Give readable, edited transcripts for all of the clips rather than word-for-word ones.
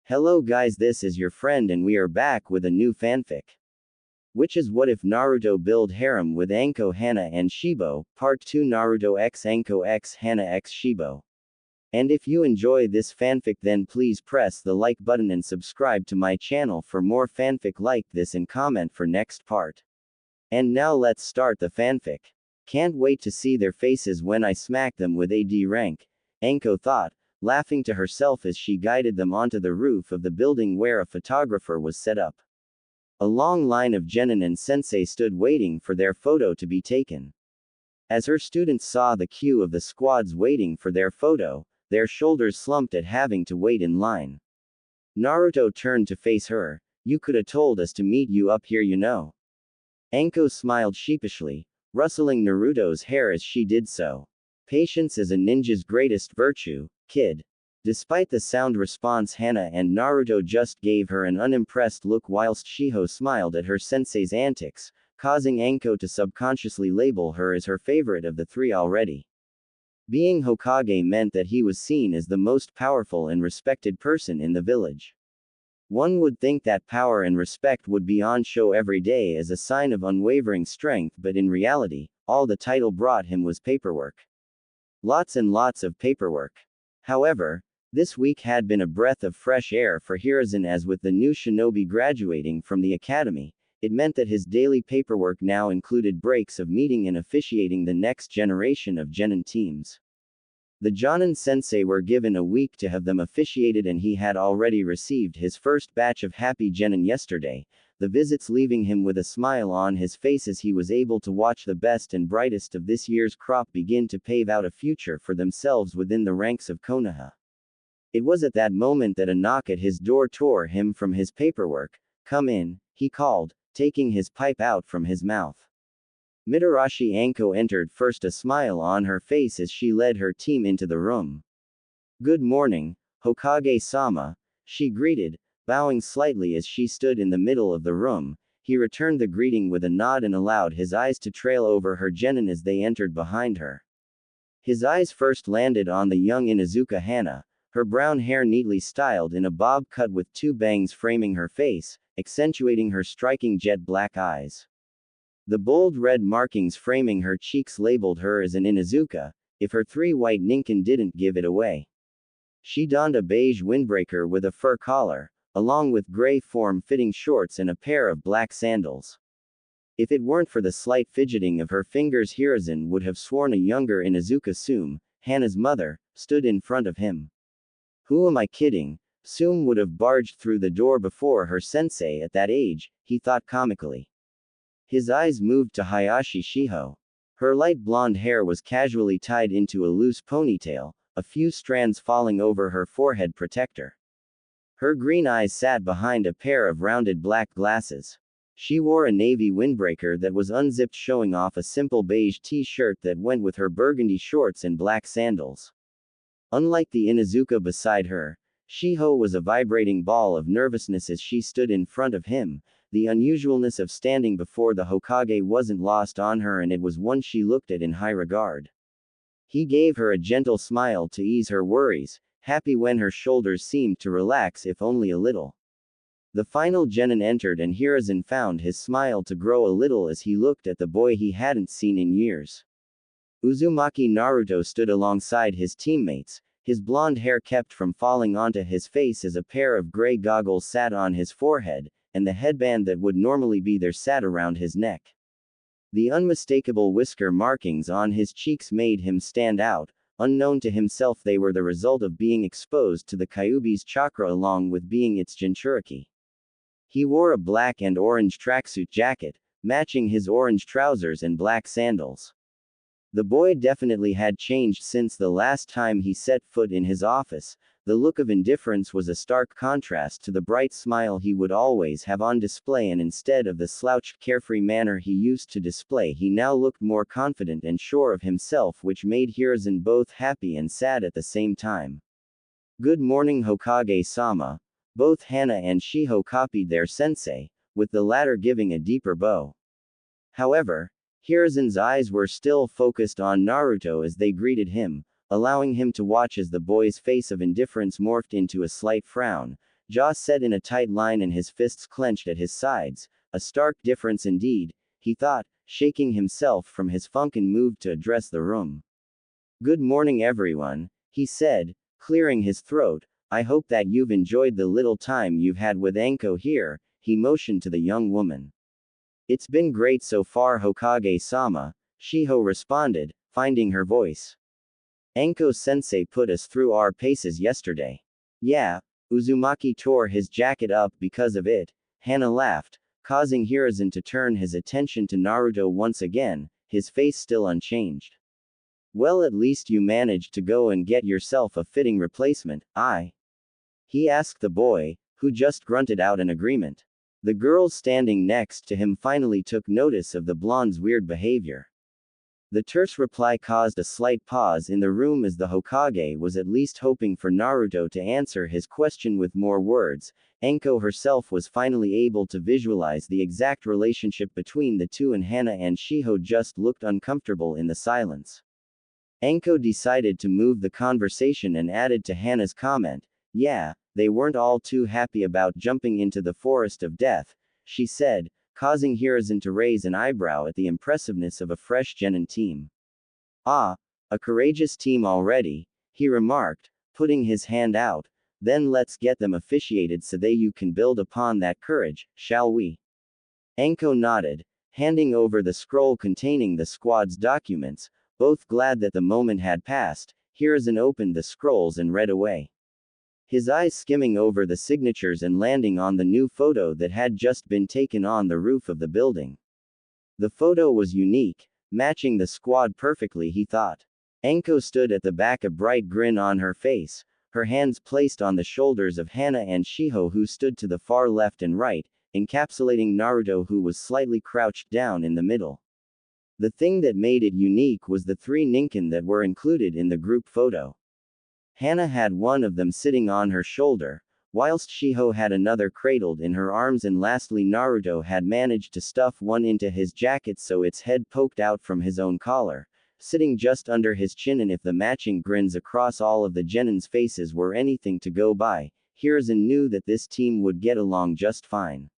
Hello guys, this is your friend and we are back with a new fanfic. Which is What If Naruto Build Harem with Anko, Hana and Shibo, Part 2 Naruto x Anko x Hana x Shibo. And if you enjoy this fanfic then please press the like button and subscribe to my channel for more fanfic like this and comment for next part. And now let's start the fanfic. Can't wait to see their faces when I smack them with AD rank, Anko thought, laughing to herself as she guided them onto the roof of the building where a photographer was set up. A long line of genin and sensei stood waiting for their photo to be taken. As her students saw the queue of the squads waiting for their photo, their shoulders slumped at having to wait in line. Naruto turned to face her. "You coulda told us to meet you up here, you know." Anko smiled sheepishly, rustling Naruto's hair as she did so. "Patience is a ninja's greatest virtue, kid." Despite the sound response, Hana and Naruto just gave her an unimpressed look whilst Shiho smiled at her sensei's antics, causing Anko to subconsciously label her as her favorite of the three already. Being Hokage meant that he was seen as the most powerful and respected person in the village. One would think that power and respect would be on show every day as a sign of unwavering strength, but in reality, all the title brought him was paperwork. Lots and lots of paperwork. However, this week had been a breath of fresh air for Hiruzen, as with the new shinobi graduating from the academy, it meant that his daily paperwork now included breaks of meeting and officiating the next generation of genin teams. The Jonin sensei were given a week to have them officiated and he had already received his first batch of happy genin yesterday, the visits leaving him with a smile on his face as he was able to watch the best and brightest of this year's crop begin to pave out a future for themselves within the ranks of Konoha. It was at that moment that a knock at his door tore him from his paperwork. "Come in," he called, taking his pipe out from his mouth. Mitarashi Anko entered first, a smile on her face as she led her team into the room. "Good morning, Hokage-sama," she greeted, bowing slightly as she stood in the middle of the room. He returned the greeting with a nod and allowed his eyes to trail over her genin as they entered behind her. His eyes first landed on the young Inuzuka Hana, her brown hair neatly styled in a bob cut with two bangs framing her face, accentuating her striking jet black eyes. The bold red markings framing her cheeks labeled her as an Inuzuka, if her three white ninkin didn't give it away. She donned a beige windbreaker with a fur collar, along with gray form-fitting shorts and a pair of black sandals. If it weren't for the slight fidgeting of her fingers, Hiruzen would have sworn a younger Inuzuka Sume, Hana's mother, stood in front of him. Who am I kidding? Sume would have barged through the door before her sensei at that age, he thought comically. His eyes moved to Hayashi Shiho. Her light blonde hair was casually tied into a loose ponytail, a few strands falling over her forehead protector. Her green eyes sat behind a pair of rounded black glasses. She wore a navy windbreaker that was unzipped, showing off a simple beige t-shirt that went with her burgundy shorts and black sandals. Unlike the Inuzuka beside her, Shiho was a vibrating ball of nervousness as she stood in front of him. The unusualness of standing before the Hokage wasn't lost on her, and it was one she looked at in high regard. He gave her a gentle smile to ease her worries, happy when her shoulders seemed to relax if only a little. The final genin entered and Hiruzen found his smile to grow a little as he looked at the boy he hadn't seen in years. Uzumaki Naruto stood alongside his teammates, his blonde hair kept from falling onto his face as a pair of gray goggles sat on his forehead, and the headband that would normally be there sat around his neck. The unmistakable whisker markings on his cheeks made him stand out. Unknown to himself, they were the result of being exposed to the Kyuubi's chakra along with being its Jinchuriki. He wore a black and orange tracksuit jacket, matching his orange trousers and black sandals. The boy definitely had changed since the last time he set foot in his office. The look of indifference was a stark contrast to the bright smile he would always have on display, and instead of the slouched, carefree manner he used to display, he now looked more confident and sure of himself, which made Hiruzen both happy and sad at the same time. "Good morning, Hokage-sama." Both Hana and Shiho copied their sensei, with the latter giving a deeper bow. However, Hiruzen's eyes were still focused on Naruto as they greeted him, allowing him to watch as the boy's face of indifference morphed into a slight frown. jaw set in a tight line and his fists clenched at his sides. A stark difference indeed, he thought, shaking himself from his funk and moved to address the room. Good morning everyone, he said, clearing his throat. I hope that you've enjoyed the little time you've had with Anko here, he motioned to the young woman. It's been great so far Hokage-sama, Shiho responded, finding her voice. Anko-sensei put us through our paces yesterday. Yeah, Uzumaki tore his jacket up because of it, Hana laughed, causing Hiruzen to turn his attention to Naruto once again, his face still unchanged. Well, at least you managed to go and get yourself a fitting replacement, he asked the boy, who just grunted out an agreement. The girls standing next to him finally took notice of the blonde's weird behavior. The terse reply caused a slight pause in the room as the Hokage was at least hoping for Naruto to answer his question with more words. Anko herself was finally able to visualize the exact relationship between the two, and Hana and Shiho just looked uncomfortable in the silence. Anko decided to move the conversation and added to Hana's comment, yeah, they weren't all too happy about jumping into the forest of death, she said, causing Hiruzen to raise an eyebrow at the impressiveness of a fresh genin team. Ah, a courageous team already, he remarked, putting his hand out. Then let's get them officiated so that you can build upon that courage, shall we? Anko nodded, handing over the scroll containing the squad's documents. Both glad that the moment had passed, Hiruzen opened the scrolls and read away. His eyes skimming over the signatures and landing on the new photo that had just been taken on the roof of the building. The photo was unique, matching the squad perfectly, he thought. Anko stood at the back, a bright grin on her face, her hands placed on the shoulders of Hana and Shiho, who stood to the far left and right, encapsulating Naruto, who was slightly crouched down in the middle. The thing that made it unique was the 3 ninkin that were included in the group photo. Hana had one of them sitting on her shoulder, whilst Shiho had another cradled in her arms, and lastly Naruto had managed to stuff one into his jacket so its head poked out from his own collar, sitting just under his chin. And if the matching grins across all of the genins' faces were anything to go by, Hiruzen knew that this team would get along just fine.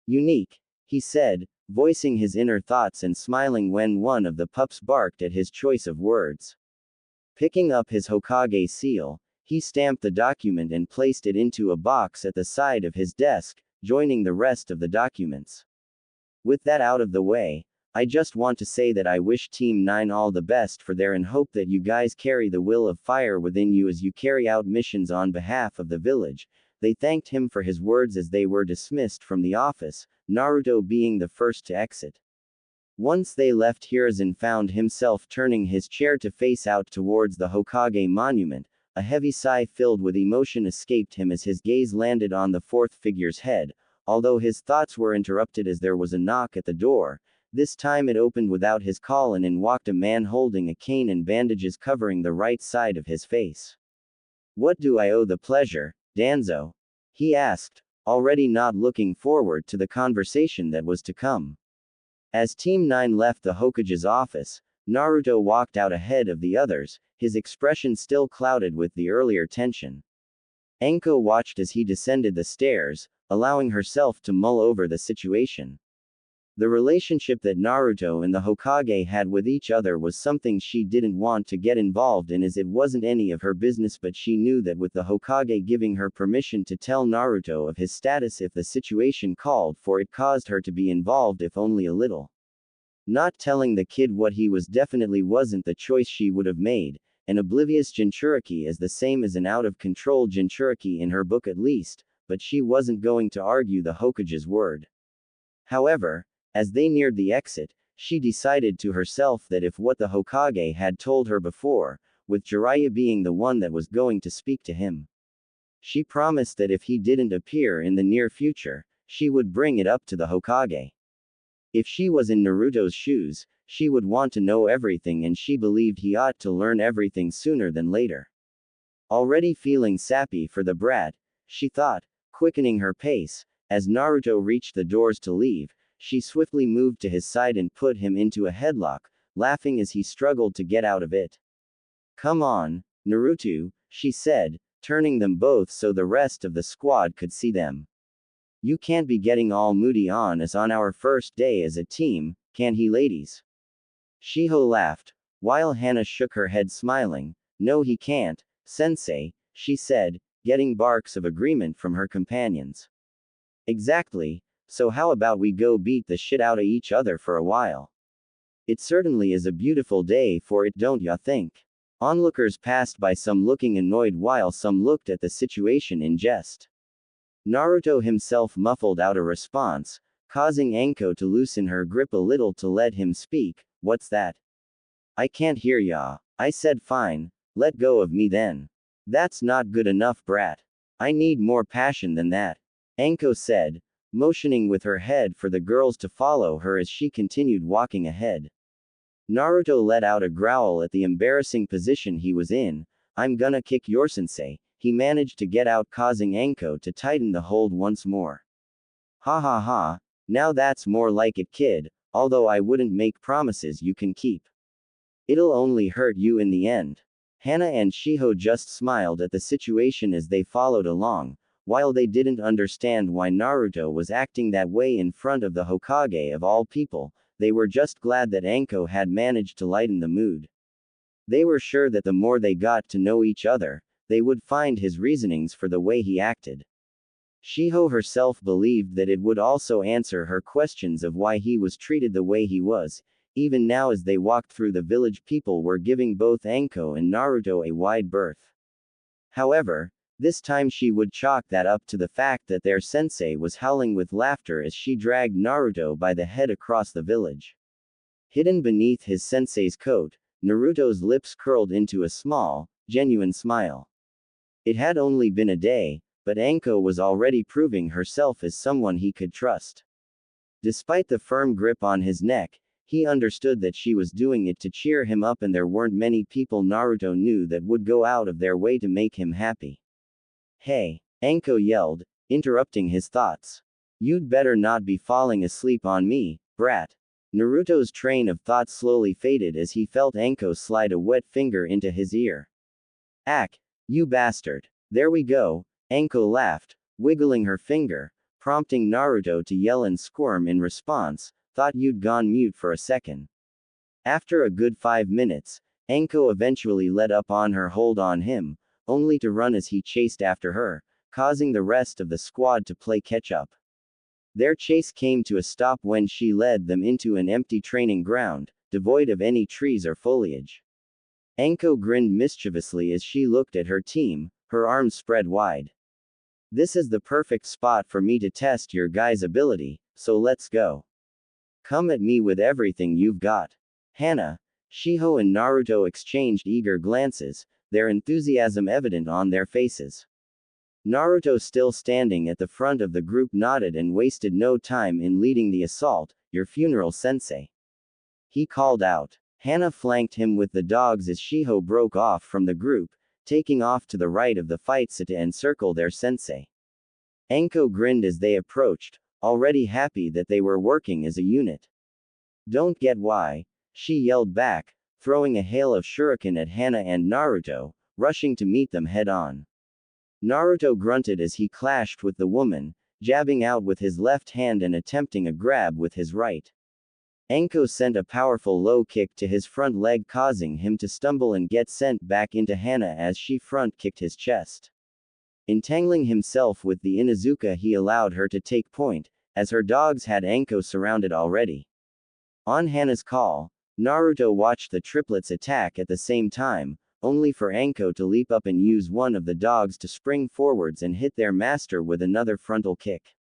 Unique, he said, voicing his inner thoughts and smiling when one of the pups barked at his choice of words. Picking up his Hokage seal, he stamped the document and placed it into a box at the side of his desk, joining the rest of the documents. With that out of the way, I just want to say that I wish Team 9 all the best for their, and hope that you guys carry the will of fire within you as you carry out missions on behalf of the village. They thanked him for his words as they were dismissed from the office, Naruto being the first to exit. Once they left, Hiruzen found himself turning his chair to face out towards the Hokage monument. A heavy sigh filled with emotion escaped him as his gaze landed on the 4th figure's head, although his thoughts were interrupted as there was a knock at the door. This time it opened without his call, and in walked a man holding a cane and bandages covering the right side of his face. What do I owe the pleasure, Danzo? He asked, already not looking forward to the conversation that was to come. As Team 9 left the Hokage's office, Naruto walked out ahead of the others, his expression still clouded with the earlier tension. Anko watched as he descended the stairs, allowing herself to mull over the situation. The relationship that Naruto and the Hokage had with each other was something she didn't want to get involved in, as it wasn't any of her business, but she knew that with the Hokage giving her permission to tell Naruto of his status if the situation called for it, caused her to be involved if only a little. Not telling the kid what he was definitely wasn't the choice she would have made. An oblivious Jinchuriki is the same as an out-of-control Jinchuriki in her book at least, but she wasn't going to argue the Hokage's word. However, as they neared the exit, she decided to herself that if what the Hokage had told her before, with Jiraiya being the one that was going to speak to him, she promised that if he didn't appear in the near future, she would bring it up to the Hokage. If she was in Naruto's shoes, she would want to know everything, and she believed he ought to learn everything sooner than later. Already feeling sappy for the brat, she thought, quickening her pace, as Naruto reached the doors to leave, she swiftly moved to his side and put him into a headlock, laughing as he struggled to get out of it. Come on, Naruto, she said, turning them both so the rest of the squad could see them. You can't be getting all moody on us on our first day as a team, can he, ladies? Shiho laughed, while Hana shook her head smiling. No, he can't, sensei, she said, getting barks of agreement from her companions. Exactly, so how about we go beat the shit out of each other for a while? It certainly is a beautiful day for it, don't ya think? Onlookers passed by, some looking annoyed while some looked at the situation in jest. Naruto himself muffled out a response, causing Anko to loosen her grip a little to let him speak. What's that? I can't hear ya. I said fine, let go of me then. That's not good enough, brat. I need more passion than that. Anko said, motioning with her head for the girls to follow her as she continued walking ahead. Naruto let out a growl at the embarrassing position he was in. I'm gonna kick your sensei, he managed to get out, causing Anko to tighten the hold once more. Ha ha ha, now that's more like it, kid, although I wouldn't make promises you can keep. It'll only hurt you in the end. Hana and Shiho just smiled at the situation as they followed along. While they didn't understand why Naruto was acting that way in front of the Hokage of all people, they were just glad that Anko had managed to lighten the mood. They were sure that the more they got to know each other, they would find his reasonings for the way he acted. Shiho herself believed that it would also answer her questions of why he was treated the way he was. Even now, as they walked through the village, people were giving both Anko and Naruto a wide berth. However, this time she would chalk that up to the fact that their sensei was howling with laughter as she dragged Naruto by the head across the village. Hidden beneath his sensei's coat, Naruto's lips curled into a small, genuine smile. It had only been a day, but Anko was already proving herself as someone he could trust. Despite the firm grip on his neck, he understood that she was doing it to cheer him up, and there weren't many people Naruto knew that would go out of their way to make him happy. Hey, Anko yelled, interrupting his thoughts. You'd better not be falling asleep on me, brat. Naruto's train of thought slowly faded as he felt Anko slide a wet finger into his ear. Ack, you bastard. There we go, Anko laughed, wiggling her finger, prompting Naruto to yell and squirm in response. Thought you'd gone mute for a second. After a good 5 minutes, Anko eventually let up on her hold on him, only to run as he chased after her, causing the rest of the squad to play catch-up. Their chase came to a stop when she led them into an empty training ground, devoid of any trees or foliage. Anko grinned mischievously as she looked at her team, her arms spread wide. This is the perfect spot for me to test your guys' ability, so let's go. Come at me with everything you've got. Hana, Shiho and Naruto exchanged eager glances, their enthusiasm evident on their faces. Naruto, still standing at the front of the group, nodded and wasted no time in leading the assault. Your funeral, sensei. He called out. Hana flanked him with the dogs as Shiho broke off from the group, taking off to the right of the fight to encircle their sensei. Anko grinned as they approached, already happy that they were working as a unit. Don't get why, she yelled back, throwing a hail of shuriken at Hana and Naruto, rushing to meet them head-on. Naruto grunted as he clashed with the woman, jabbing out with his left hand and attempting a grab with his right. Anko sent a powerful low kick to his front leg, causing him to stumble and get sent back into Hana as she front-kicked his chest. Entangling himself with the Inuzuka, he allowed her to take point, as her dogs had Anko surrounded already. On Hana's call, Naruto watched the triplets attack at the same time, only for Anko to leap up and use one of the dogs to spring forwards and hit their master with another frontal kick.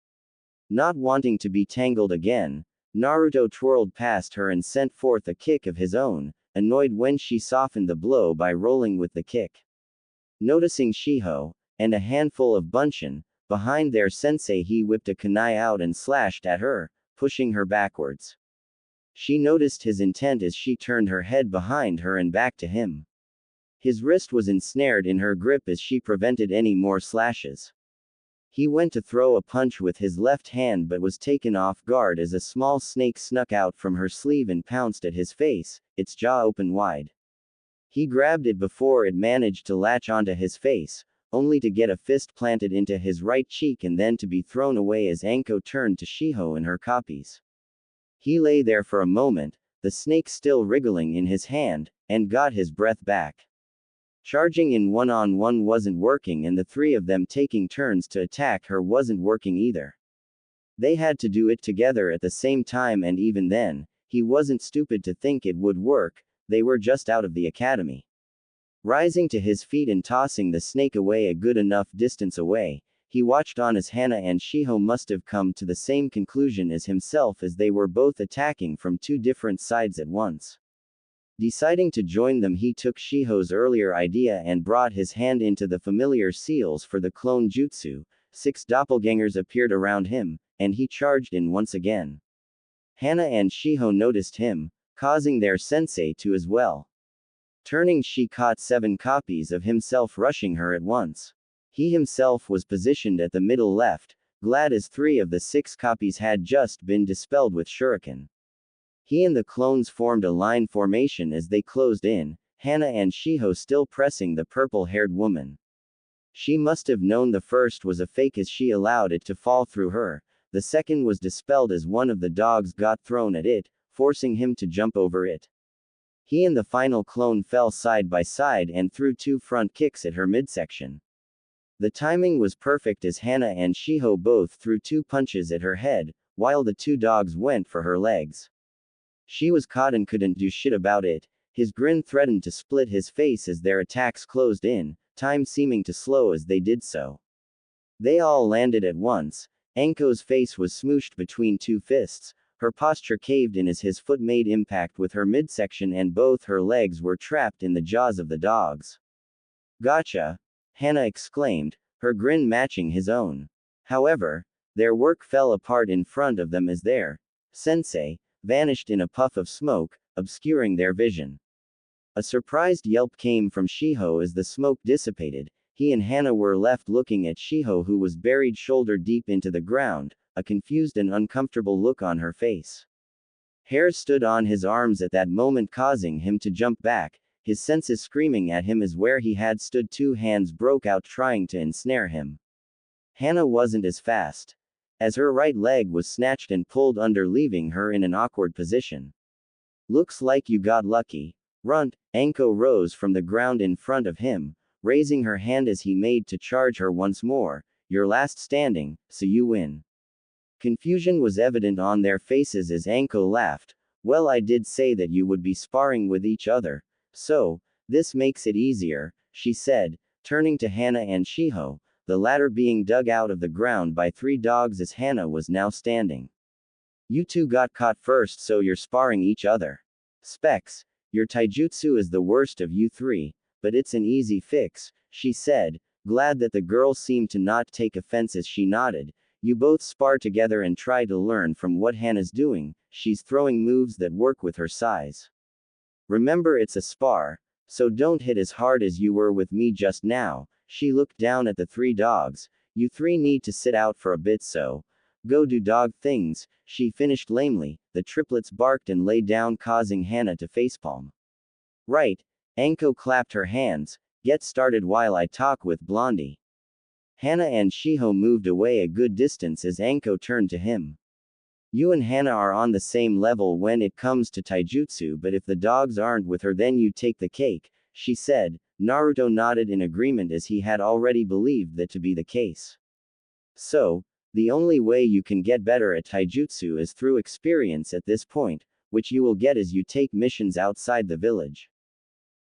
Not wanting to be tangled again, Naruto twirled past her and sent forth a kick of his own, annoyed when she softened the blow by rolling with the kick. Noticing Shiho, and a handful of Bunshin, behind their sensei, he whipped a kunai out and slashed at her, pushing her backwards. She noticed his intent as she turned her head behind her and back to him. His wrist was ensnared in her grip as she prevented any more slashes. He went to throw a punch with his left hand but was taken off guard as a small snake snuck out from her sleeve and pounced at his face, its jaw open wide. He grabbed it before it managed to latch onto his face, only to get a fist planted into his right cheek and then to be thrown away as Anko turned to Shiho and her copies. He lay there for a moment, the snake still wriggling in his hand, and got his breath back. Charging in one-on-one wasn't working, and the three of them taking turns to attack her wasn't working either. They had to do it together at the same time, and even then, he wasn't stupid to think it would work. They were just out of the academy. Rising to his feet and tossing the snake away a good enough distance away, he watched on as Hana and Shiho must have come to the same conclusion as himself, as they were both attacking from two different sides at once. Deciding to join them, he took Shiho's earlier idea and brought his hand into the familiar seals for the clone jutsu. 6 doppelgangers appeared around him, and he charged in once again. Hana and Shiho noticed him, causing their sensei to as well. Turning, she caught 7 copies of himself rushing her at once. He himself was positioned at the middle left, glad as 3 of the 6 copies had just been dispelled with shuriken. He and the clones formed a line formation as they closed in, Hana and Shiho still pressing the purple-haired woman. She must have known the first was a fake as she allowed it to fall through her. The second was dispelled as one of the dogs got thrown at it, forcing him to jump over it. He and the final clone fell side by side and threw 2 front kicks at her midsection. The timing was perfect as Hana and Shiho both threw 2 punches at her head, while the 2 dogs went for her legs. She was caught and couldn't do shit about it. His grin threatened to split his face as their attacks closed in, time seeming to slow as they did so. They all landed at once. Anko's face was smooshed between 2 fists, her posture caved in as his foot made impact with her midsection and both her legs were trapped in the jaws of the dogs. Gotcha! Hana exclaimed, her grin matching his own. However, their work fell apart in front of them as their sensei vanished in a puff of smoke, obscuring their vision. A surprised yelp came from Shiho as the smoke dissipated. He and Hana were left looking at Shiho, who was buried shoulder deep into the ground, a confused and uncomfortable look on her face. Hair stood on his arms at that moment, causing him to jump back, his senses screaming at him as where he had stood 2 hands broke out trying to ensnare him. Hana wasn't as fast, as her right leg was snatched and pulled under, leaving her in an awkward position. Looks like you got lucky. Runt. Anko rose from the ground in front of him, raising her hand as he made to charge her once more. Your last standing, so you win. Confusion was evident on their faces as Anko laughed. Well, I did say that you would be sparring with each other, so this makes it easier, she said, turning to Hana and Shiho, the latter being dug out of the ground by 3 dogs as Hana was now standing. You 2 got caught first, so you're sparring each other. Specs, your taijutsu is the worst of you 3, but it's an easy fix, she said, glad that the girl seemed to not take offense as she nodded. You both spar together and try to learn from what Hana's doing. She's throwing moves that work with her size. Remember, it's a spar, so don't hit as hard as you were with me just now. She looked down at the 3 dogs. You 3 need to sit out for a bit, so go do dog things, she finished lamely. The triplets barked and lay down, causing Hana to facepalm. Right. Anko clapped her hands. Get started while I talk with Blondie. Hana and Shiho moved away a good distance as Anko turned to him. You and Hana are on the same level when it comes to taijutsu, but if the dogs aren't with her, then you take the cake, she said. Naruto nodded in agreement as he had already believed that to be the case. So, the only way you can get better at taijutsu is through experience at this point, which you will get as you take missions outside the village.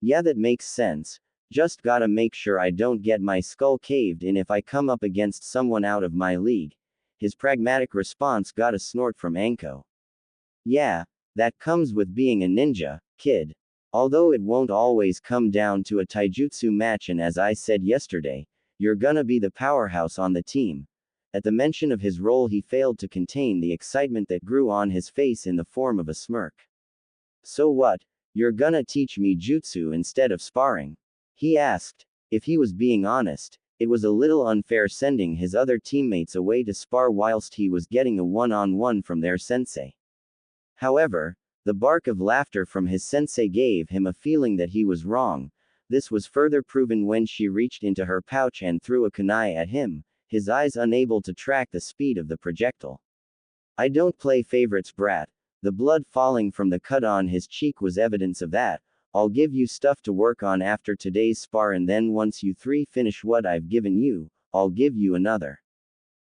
Yeah, that makes sense. Just gotta make sure I don't get my skull caved in if I come up against someone out of my league. His pragmatic response got a snort from Anko. Yeah, that comes with being a ninja, kid. Although it won't always come down to a taijutsu match, and as I said yesterday, you're gonna be the powerhouse on the team. At the mention of his role, he failed to contain the excitement that grew on his face in the form of a smirk. So what? You're gonna teach me jutsu instead of sparring? He asked. If he was being honest, it was a little unfair sending his other teammates away to spar whilst he was getting a one-on-one from their sensei. However, the bark of laughter from his sensei gave him a feeling that he was wrong. This was further proven when she reached into her pouch and threw a kunai at him, his eyes unable to track the speed of the projectile. I don't play favorites, brat. The blood falling from the cut on his cheek was evidence of that. I'll give you stuff to work on after today's spar, and then once you three finish what I've given you, I'll give you another.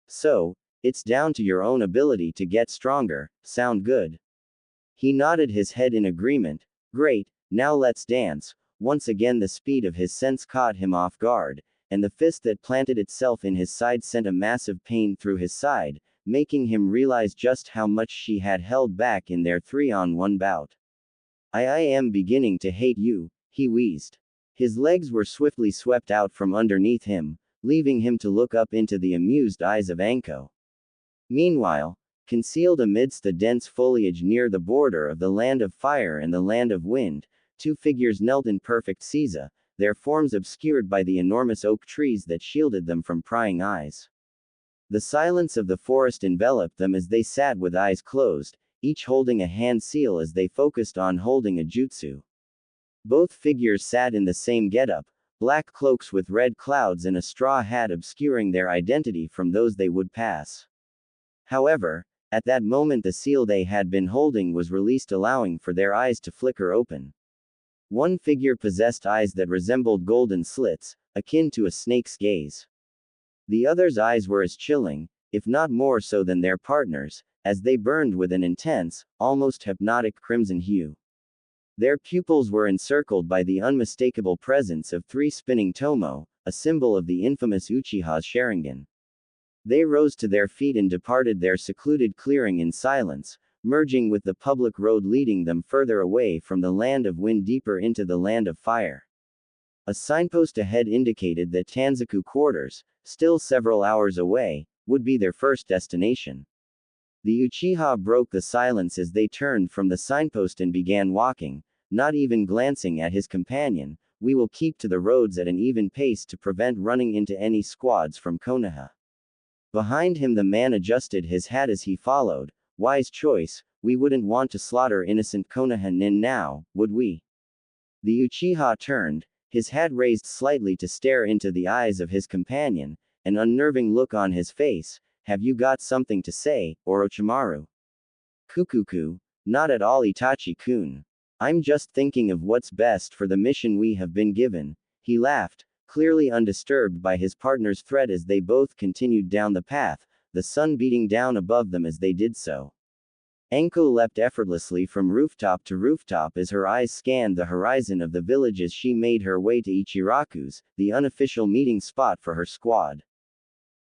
So, it's down to your own ability to get stronger. Sound good? He nodded his head in agreement. Great, now let's dance. Once again the speed of his sense caught him off guard, and the fist that planted itself in his side sent a massive pain through his side, making him realize just how much she had held back in their 3-on-1 bout. I am beginning to hate you, he wheezed. His legs were swiftly swept out from underneath him, leaving him to look up into the amused eyes of Anko. Meanwhile, concealed amidst the dense foliage near the border of the land of fire and the land of wind, two figures knelt in perfect seiza, their forms obscured by the enormous oak trees that shielded them from prying eyes. The silence of the forest enveloped them as they sat with eyes closed, each holding a hand seal as they focused on holding a jutsu. Both figures sat in the same getup, black cloaks with red clouds and a straw hat obscuring their identity from those they would pass. However, at that moment the seal they had been holding was released, allowing for their eyes to flicker open. One figure possessed eyes that resembled golden slits, akin to a snake's gaze. The other's eyes were as chilling, if not more so than their partners, as they burned with an intense, almost hypnotic crimson hue. Their pupils were encircled by the unmistakable presence of 3 spinning tomo, a symbol of the infamous Uchiha's Sharingan. They rose to their feet and departed their secluded clearing in silence, merging with the public road leading them further away from the land of wind deeper into the land of fire. A signpost ahead indicated that Tanzaku quarters, still several hours away, would be their first destination. The Uchiha broke the silence as they turned from the signpost and began walking, not even glancing at his companion. We will keep to the roads at an even pace to prevent running into any squads from Konoha. Behind him the man adjusted his hat as he followed. Wise choice, we wouldn't want to slaughter innocent Konoha nin now, would we? The Uchiha turned, his head raised slightly to stare into the eyes of his companion, an unnerving look on his face. Have you got something to say, Orochimaru? Kukuku, not at all, Itachi-kun. I'm just thinking of what's best for the mission we have been given. He laughed, clearly undisturbed by his partner's threat as they both continued down the path, the sun beating down above them as they did so. Anko leapt effortlessly from rooftop to rooftop as her eyes scanned the horizon of the village as she made her way to Ichiraku's, the unofficial meeting spot for her squad.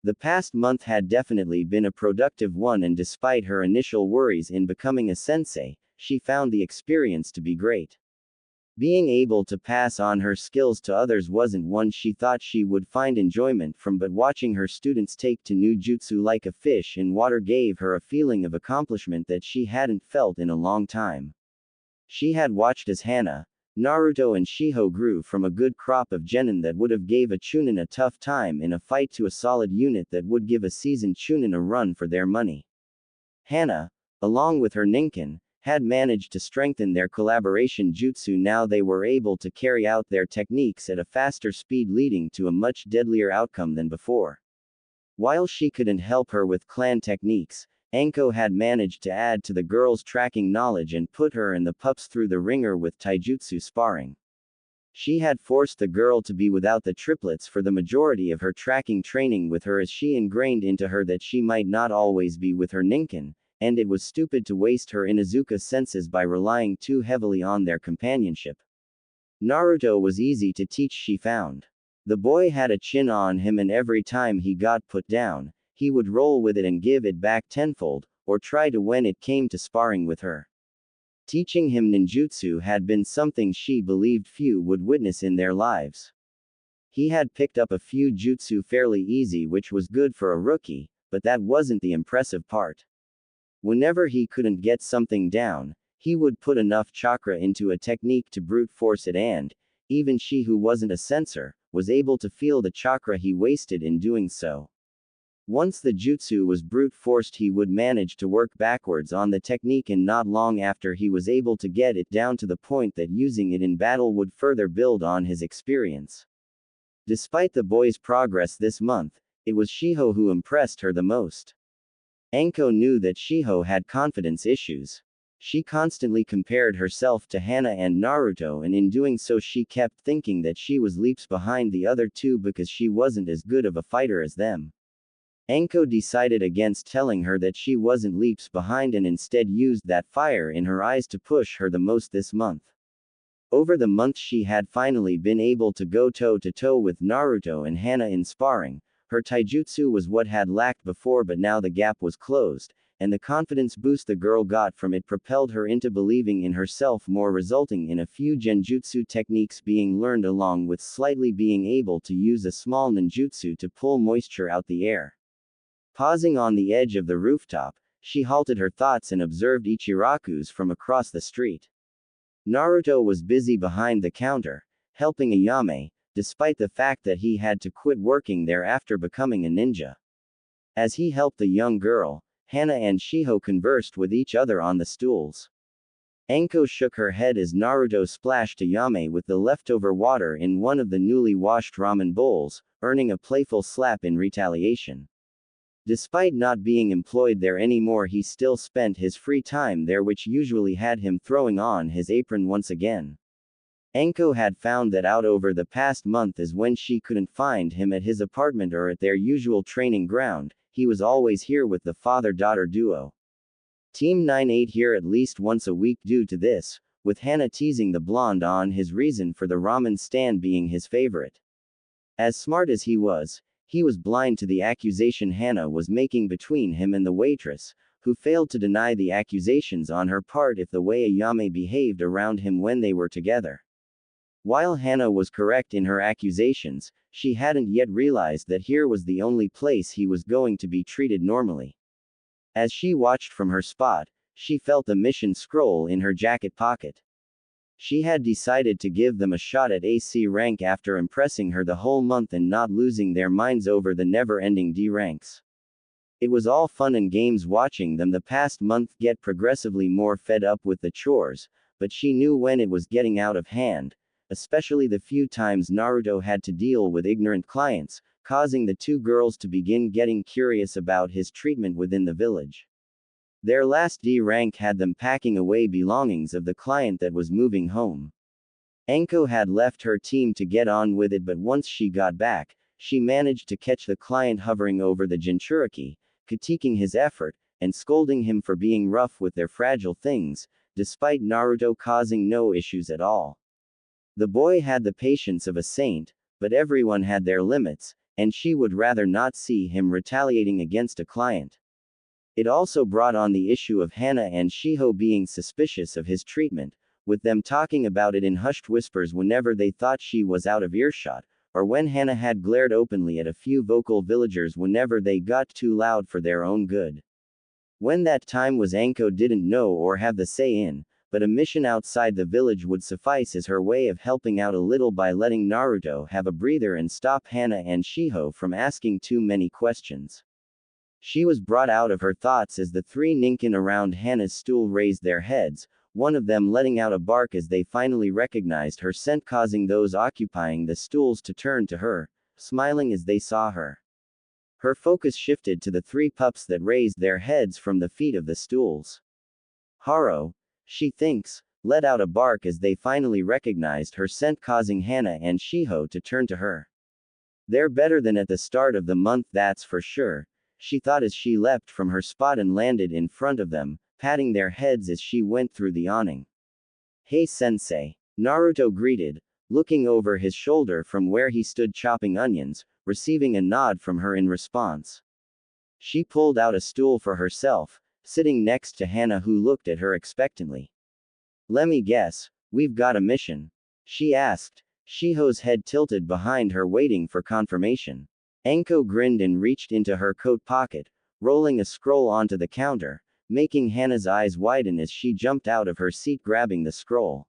The past month had definitely been a productive one, and despite her initial worries in becoming a sensei, she found the experience to be great. Being able to pass on her skills to others wasn't one she thought she would find enjoyment from, but watching her students take to new jutsu like a fish in water gave her a feeling of accomplishment that she hadn't felt in a long time. She had watched as Hana, Naruto and Shiho grew from a good crop of genin that would have gave a chunin a tough time in a fight to a solid unit that would give a seasoned chunin a run for their money. Hana, along with her ninkin, had managed to strengthen their collaboration jutsu. Now they were able to carry out their techniques at a faster speed, leading to a much deadlier outcome than before. While she couldn't help her with clan techniques, Anko had managed to add to the girl's tracking knowledge and put her and the pups through the ringer with taijutsu sparring. She had forced the girl to be without the triplets for the majority of her tracking training with her, as she ingrained into her that she might not always be with her ninkin, and it was stupid to waste her Inuzuka senses by relying too heavily on their companionship. Naruto was easy to teach, she found. The boy had a chin on him, and every time he got put down, he would roll with it and give it back tenfold, or try to when it came to sparring with her. Teaching him ninjutsu had been something she believed few would witness in their lives. He had picked up a few jutsu fairly easy, which was good for a rookie, but that wasn't the impressive part. Whenever he couldn't get something down, he would put enough chakra into a technique to brute force it, and, even she who wasn't a sensor, was able to feel the chakra he wasted in doing so. Once the jutsu was brute forced, he would manage to work backwards on the technique, and not long after he was able to get it down to the point that using it in battle would further build on his experience. Despite the boy's progress this month, it was Shiho who impressed her the most. Anko knew that Shiho had confidence issues. She constantly compared herself to Hana and Naruto, and in doing so she kept thinking that she was leaps behind the other two because she wasn't as good of a fighter as them. Anko decided against telling her that she wasn't leaps behind and instead used that fire in her eyes to push her the most this month. Over the month she had finally been able to go toe-to-toe with Naruto and Hana in sparring. Her taijutsu was what had lacked before, but now the gap was closed, and the confidence boost the girl got from it propelled her into believing in herself more, resulting in a few genjutsu techniques being learned along with slightly being able to use a small ninjutsu to pull moisture out the air. Pausing on the edge of the rooftop, she halted her thoughts and observed Ichiraku's from across the street. Naruto was busy behind the counter, helping Ayame, despite the fact that he had to quit working there after becoming a ninja. As he helped the young girl, Hana and Shiho conversed with each other on the stools. Anko shook her head as Naruto splashed Ayame with the leftover water in one of the newly washed ramen bowls, earning a playful slap in retaliation. Despite not being employed there anymore, he still spent his free time there, which usually had him throwing on his apron once again. Anko had found that out over the past month, as when she couldn't find him at his apartment or at their usual training ground, he was always here with the father-daughter duo. Team 9-8 here at least once a week due to this, with Hana teasing the blonde on his reason for the ramen stand being his favorite. As smart as he was blind to the accusation Hana was making between him and the waitress, who failed to deny the accusations on her part if the way Ayame behaved around him when they were together. While Hana was correct in her accusations, she hadn't yet realized that here was the only place he was going to be treated normally. As she watched from her spot, she felt the mission scroll in her jacket pocket. She had decided to give them a shot at AC rank after impressing her the whole month and not losing their minds over the never-ending D ranks. It was all fun and games watching them the past month get progressively more fed up with the chores, but she knew when it was getting out of hand, especially the few times Naruto had to deal with ignorant clients, causing the two girls to begin getting curious about his treatment within the village. Their last D rank had them packing away belongings of the client that was moving home. Anko had left her team to get on with it, but once she got back, she managed to catch the client hovering over the Jinchuriki, critiquing his effort, and scolding him for being rough with their fragile things, despite Naruto causing no issues at all. The boy had the patience of a saint, but everyone had their limits, and she would rather not see him retaliating against a client. It also brought on the issue of Hana and Shiho being suspicious of his treatment, with them talking about it in hushed whispers whenever they thought she was out of earshot, or when Hana had glared openly at a few vocal villagers whenever they got too loud for their own good. When that time was, Anko didn't know or have the say in, but a mission outside the village would suffice as her way of helping out a little by letting Naruto have a breather and stop Hana and Shiho from asking too many questions. She was brought out of her thoughts as the three ninkin around Hana's stool raised their heads, one of them letting out a bark as they finally recognized her scent, causing those occupying the stools to turn to her, smiling as they saw her. Her focus shifted to the three pups that raised their heads from the feet of the stools. Haro, she thinks, let out a bark as they finally recognized her scent, causing Hana and Shiho to turn to her. They're better than at the start of the month, that's for sure, she thought as she leapt from her spot and landed in front of them, patting their heads as she went through the awning. Hey sensei, Naruto greeted, looking over his shoulder from where he stood chopping onions, receiving a nod from her in response. She pulled out a stool for herself, sitting next to Hana, who looked at her expectantly. Let me guess, we've got a mission? She asked, Shiho's head tilted behind her waiting for confirmation. Anko grinned and reached into her coat pocket, rolling a scroll onto the counter, making Hana's eyes widen as she jumped out of her seat grabbing the scroll.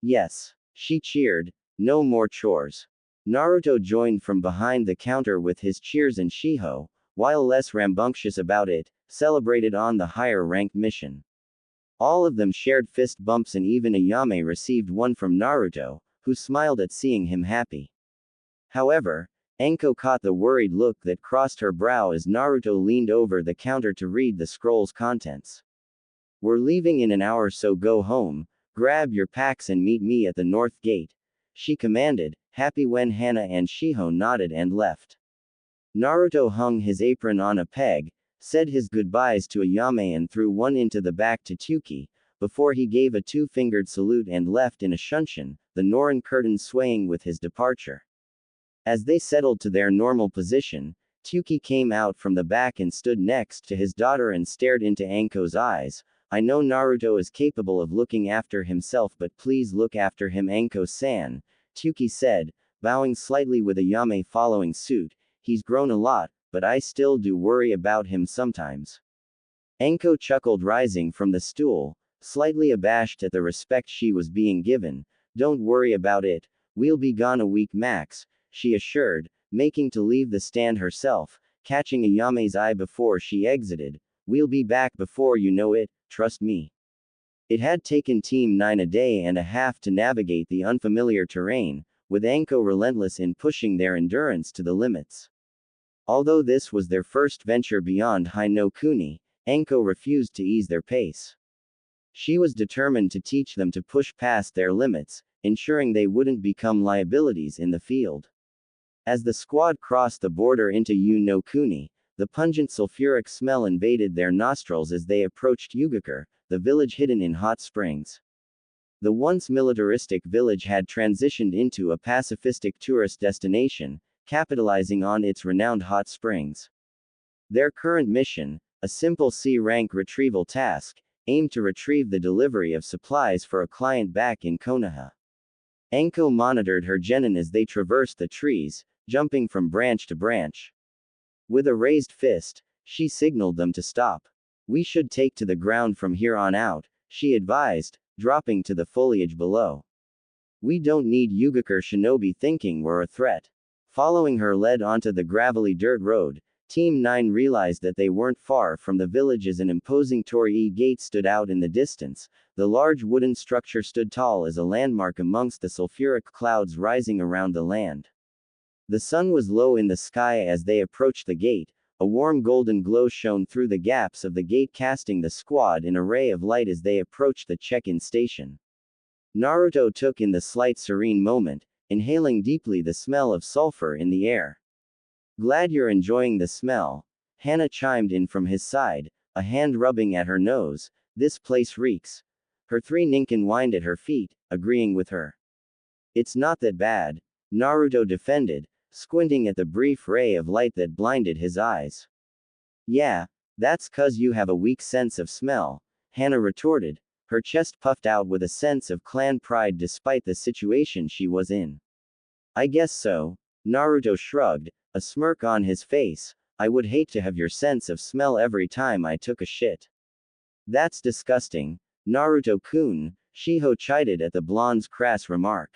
Yes, she cheered, no more chores. Naruto joined from behind the counter with his cheers, and Shiho, while less rambunctious about it, celebrated on the higher-ranked mission. All of them shared fist bumps and even Ayame received one from Naruto, who smiled at seeing him happy. However, Anko caught the worried look that crossed her brow as Naruto leaned over the counter to read the scroll's contents. "We're leaving in an hour, so go home, grab your packs and meet me at the north gate," she commanded, happy when Hana and Shiho nodded and left. Naruto hung his apron on a peg, said his goodbyes to Ayame and threw one into the back to Tuki, before he gave a two-fingered salute and left in a shunshin, the Norin curtain swaying with his departure. As they settled to their normal position, Tuki came out from the back and stood next to his daughter and stared into Anko's eyes. "I know Naruto is capable of looking after himself, but please look after him, Anko-san," Tuki said, bowing slightly with Ayame following suit. "He's grown a lot, but I still do worry about him sometimes." Anko chuckled, rising from the stool, slightly abashed at the respect she was being given. "Don't worry about it, we'll be gone a week max," she assured, making to leave the stand herself, catching Ayame's eye before she exited. "We'll be back before you know it, trust me." It had taken Team 9 a day and a half to navigate the unfamiliar terrain, with Anko relentless in pushing their endurance to the limits. Although this was their first venture beyond Hai no Kuni, Anko refused to ease their pace. She was determined to teach them to push past their limits, ensuring they wouldn't become liabilities in the field. As the squad crossed the border into Yu no Kuni, the pungent sulfuric smell invaded their nostrils as they approached Yugakure, the village hidden in hot springs. The once militaristic village had transitioned into a pacifistic tourist destination, capitalizing on its renowned hot springs. Their current mission, a simple C-rank retrieval task, aimed to retrieve the delivery of supplies for a client back in Konoha. Anko monitored her genin as they traversed the trees, jumping from branch to branch. With a raised fist, she signaled them to stop. "We should take to the ground from here on out," she advised, dropping to the foliage below. "We don't need Yugakure shinobi thinking we're a threat." Following her led onto the gravelly dirt road, Team 9 realized that they weren't far from the village as an imposing torii gate stood out in the distance. The large wooden structure stood tall as a landmark amongst the sulfuric clouds rising around the land. The sun was low in the sky as they approached the gate. A warm golden glow shone through the gaps of the gate, casting the squad in a ray of light as they approached the check-in station. Naruto took in the slight serene moment, inhaling deeply the smell of sulfur in the air. "Glad you're enjoying the smell," Hana chimed in from his side, a hand rubbing at her nose. "This place reeks." Her three ninkin whined at her feet, agreeing with her. "It's not that bad," Naruto defended, squinting at the brief ray of light that blinded his eyes. "Yeah, that's 'cause you have a weak sense of smell," Hana retorted, her chest puffed out with a sense of clan pride despite the situation she was in. "I guess so," Naruto shrugged, a smirk on his face. "I would hate to have your sense of smell every time I took a shit." "That's disgusting, Naruto-kun," Shiho chided at the blonde's crass remark.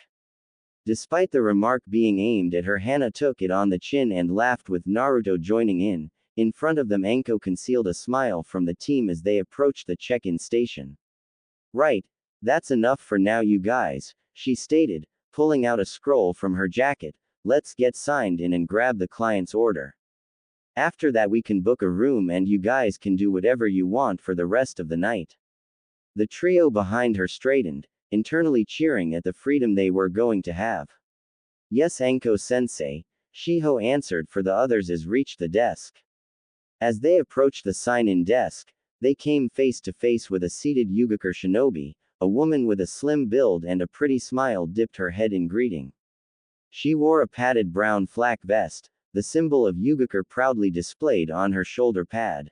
Despite the remark being aimed at her, Hana took it on the chin and laughed, with Naruto joining in. In front of them, Anko concealed a smile from the team as they approached the check-in station. "Right, that's enough for now, you guys," she stated, pulling out a scroll from her jacket. "Let's get signed in and grab the client's order. After that we can book a room and you guys can do whatever you want for the rest of the night." The trio behind her straightened, internally cheering at the freedom they were going to have. "Yes, Anko-sensei," Shiho answered for the others as reached the desk. As they approached the sign-in desk, they came face to face with a seated Yugakure shinobi. A woman with a slim build and a pretty smile dipped her head in greeting. She wore a padded brown flak vest, the symbol of Yugakure proudly displayed on her shoulder pad.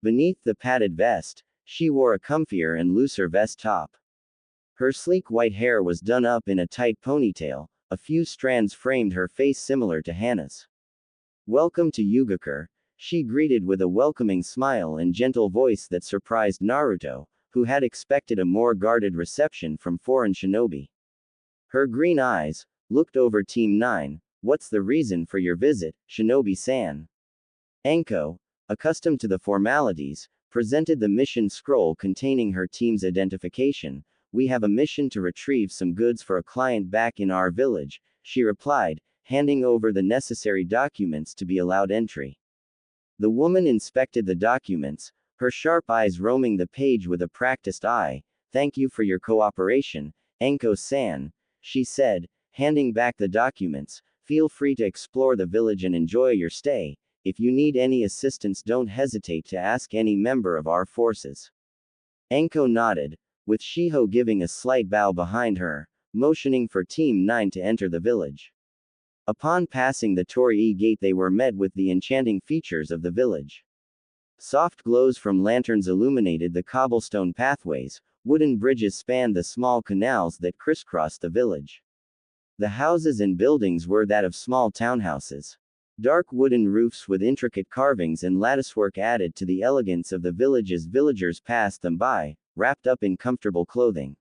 Beneath the padded vest, she wore a comfier and looser vest top. Her sleek white hair was done up in a tight ponytail, a few strands framed her face similar to Hana's. "Welcome to Yugakure," she greeted with a welcoming smile and gentle voice that surprised Naruto, who had expected a more guarded reception from foreign shinobi. Her green eyes looked over Team 9. "What's the reason for your visit, Shinobi-san?" Anko, accustomed to the formalities, presented the mission scroll containing her team's identification. "We have a mission to retrieve some goods for a client back in our village," she replied, handing over the necessary documents to be allowed entry. The woman inspected the documents, her sharp eyes roaming the page with a practiced eye. "Thank you for your cooperation, Anko-san," she said, handing back the documents. "Feel free to explore the village and enjoy your stay. If you need any assistance, don't hesitate to ask any member of our forces." Anko nodded, with Shiho giving a slight bow behind her, motioning for Team 9 to enter the village. Upon passing the Torii gate, they were met with the enchanting features of the village. Soft glows from lanterns illuminated the cobblestone pathways, wooden bridges spanned the small canals that crisscrossed the village. The houses and buildings were that of small townhouses. Dark wooden roofs with intricate carvings and latticework added to the elegance of the village as villagers passed them by, wrapped up in comfortable clothing.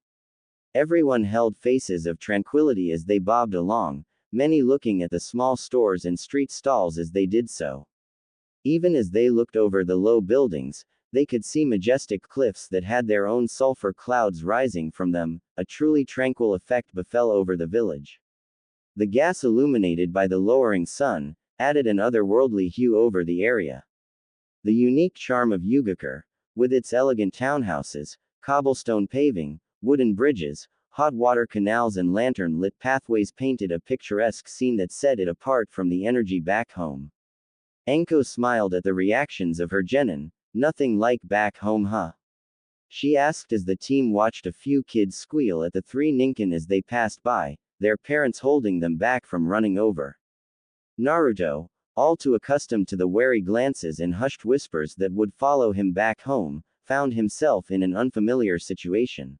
Everyone held faces of tranquility as they bobbed along, many looking at the small stores and street stalls as they did so. Even as they looked over the low buildings, they could see majestic cliffs that had their own sulfur clouds rising from them. A truly tranquil effect befell over the village. The gas illuminated by the lowering sun added an otherworldly hue over the area. The unique charm of Yugakure, with its elegant townhouses, cobblestone paving, wooden bridges, hot water canals and lantern-lit pathways painted a picturesque scene that set it apart from the energy back home. Anko smiled at the reactions of her genin. "Nothing like back home, huh?" she asked as the team watched a few kids squeal at the three ninkin as they passed by, their parents holding them back from running over. Naruto, all too accustomed to the wary glances and hushed whispers that would follow him back home, found himself in an unfamiliar situation.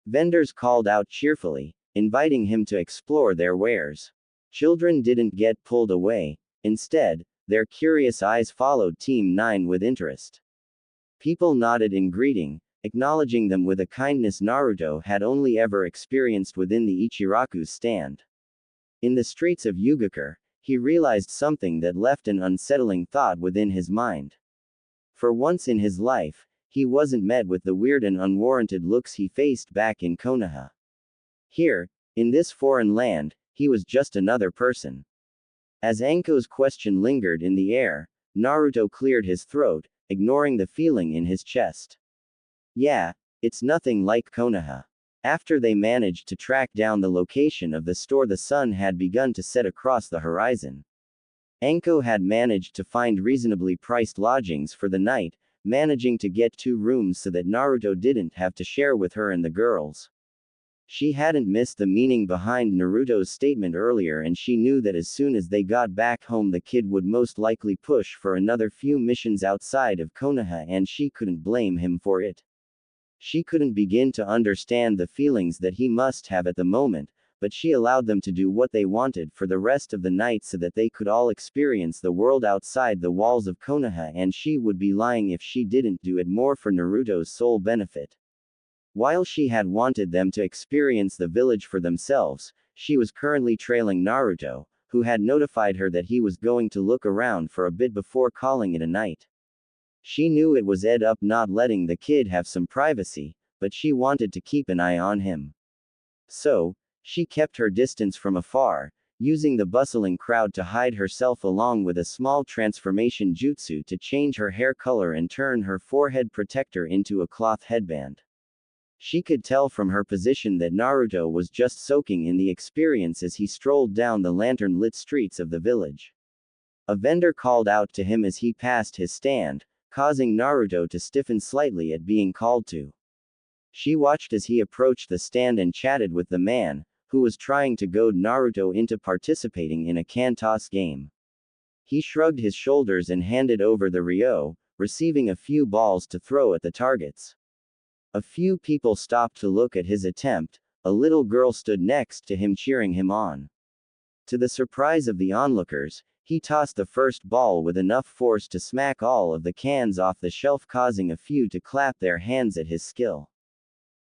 Vendors called out cheerfully, inviting him to explore their wares. Children didn't get pulled away, instead, their curious eyes followed Team 9 with interest. People nodded in greeting, acknowledging them with a kindness Naruto had only ever experienced within the Ichiraku's stand. In the streets of Yugakure, he realized something that left an unsettling thought within his mind. For once in his life, he wasn't met with the weird and unwarranted looks he faced back in Konoha. Here, in this foreign land, he was just another person. As Anko's question lingered in the air, Naruto cleared his throat, ignoring the feeling in his chest. "Yeah, it's nothing like Konoha." After they managed to track down the location of the store, the sun had begun to set across the horizon. Anko had managed to find reasonably priced lodgings for the night, managing to get 2 rooms so that Naruto didn't have to share with her and the girls. She hadn't missed the meaning behind Naruto's statement earlier, and she knew that as soon as they got back home the kid would most likely push for another few missions outside of Konoha, and she couldn't blame him for it. She couldn't begin to understand the feelings that he must have at the moment, but she allowed them to do what they wanted for the rest of the night so that they could all experience the world outside the walls of Konoha, and she would be lying if she didn't do it more for Naruto's sole benefit. While she had wanted them to experience the village for themselves, she was currently trailing Naruto, who had notified her that he was going to look around for a bit before calling it a night. She knew it was up not letting the kid have some privacy, but she wanted to keep an eye on him. So, she kept her distance from afar, using the bustling crowd to hide herself along with a small transformation jutsu to change her hair color and turn her forehead protector into a cloth headband. She could tell from her position that Naruto was just soaking in the experience as he strolled down the lantern-lit streets of the village. A vendor called out to him as he passed his stand, causing Naruto to stiffen slightly at being called to. She watched as he approached the stand and chatted with the man, who was trying to goad Naruto into participating in a can toss game. He shrugged his shoulders and handed over the ryo, receiving a few balls to throw at the targets. A few people stopped to look at his attempt. A little girl stood next to him cheering him on. To the surprise of the onlookers, he tossed the first ball with enough force to smack all of the cans off the shelf, causing a few to clap their hands at his skill.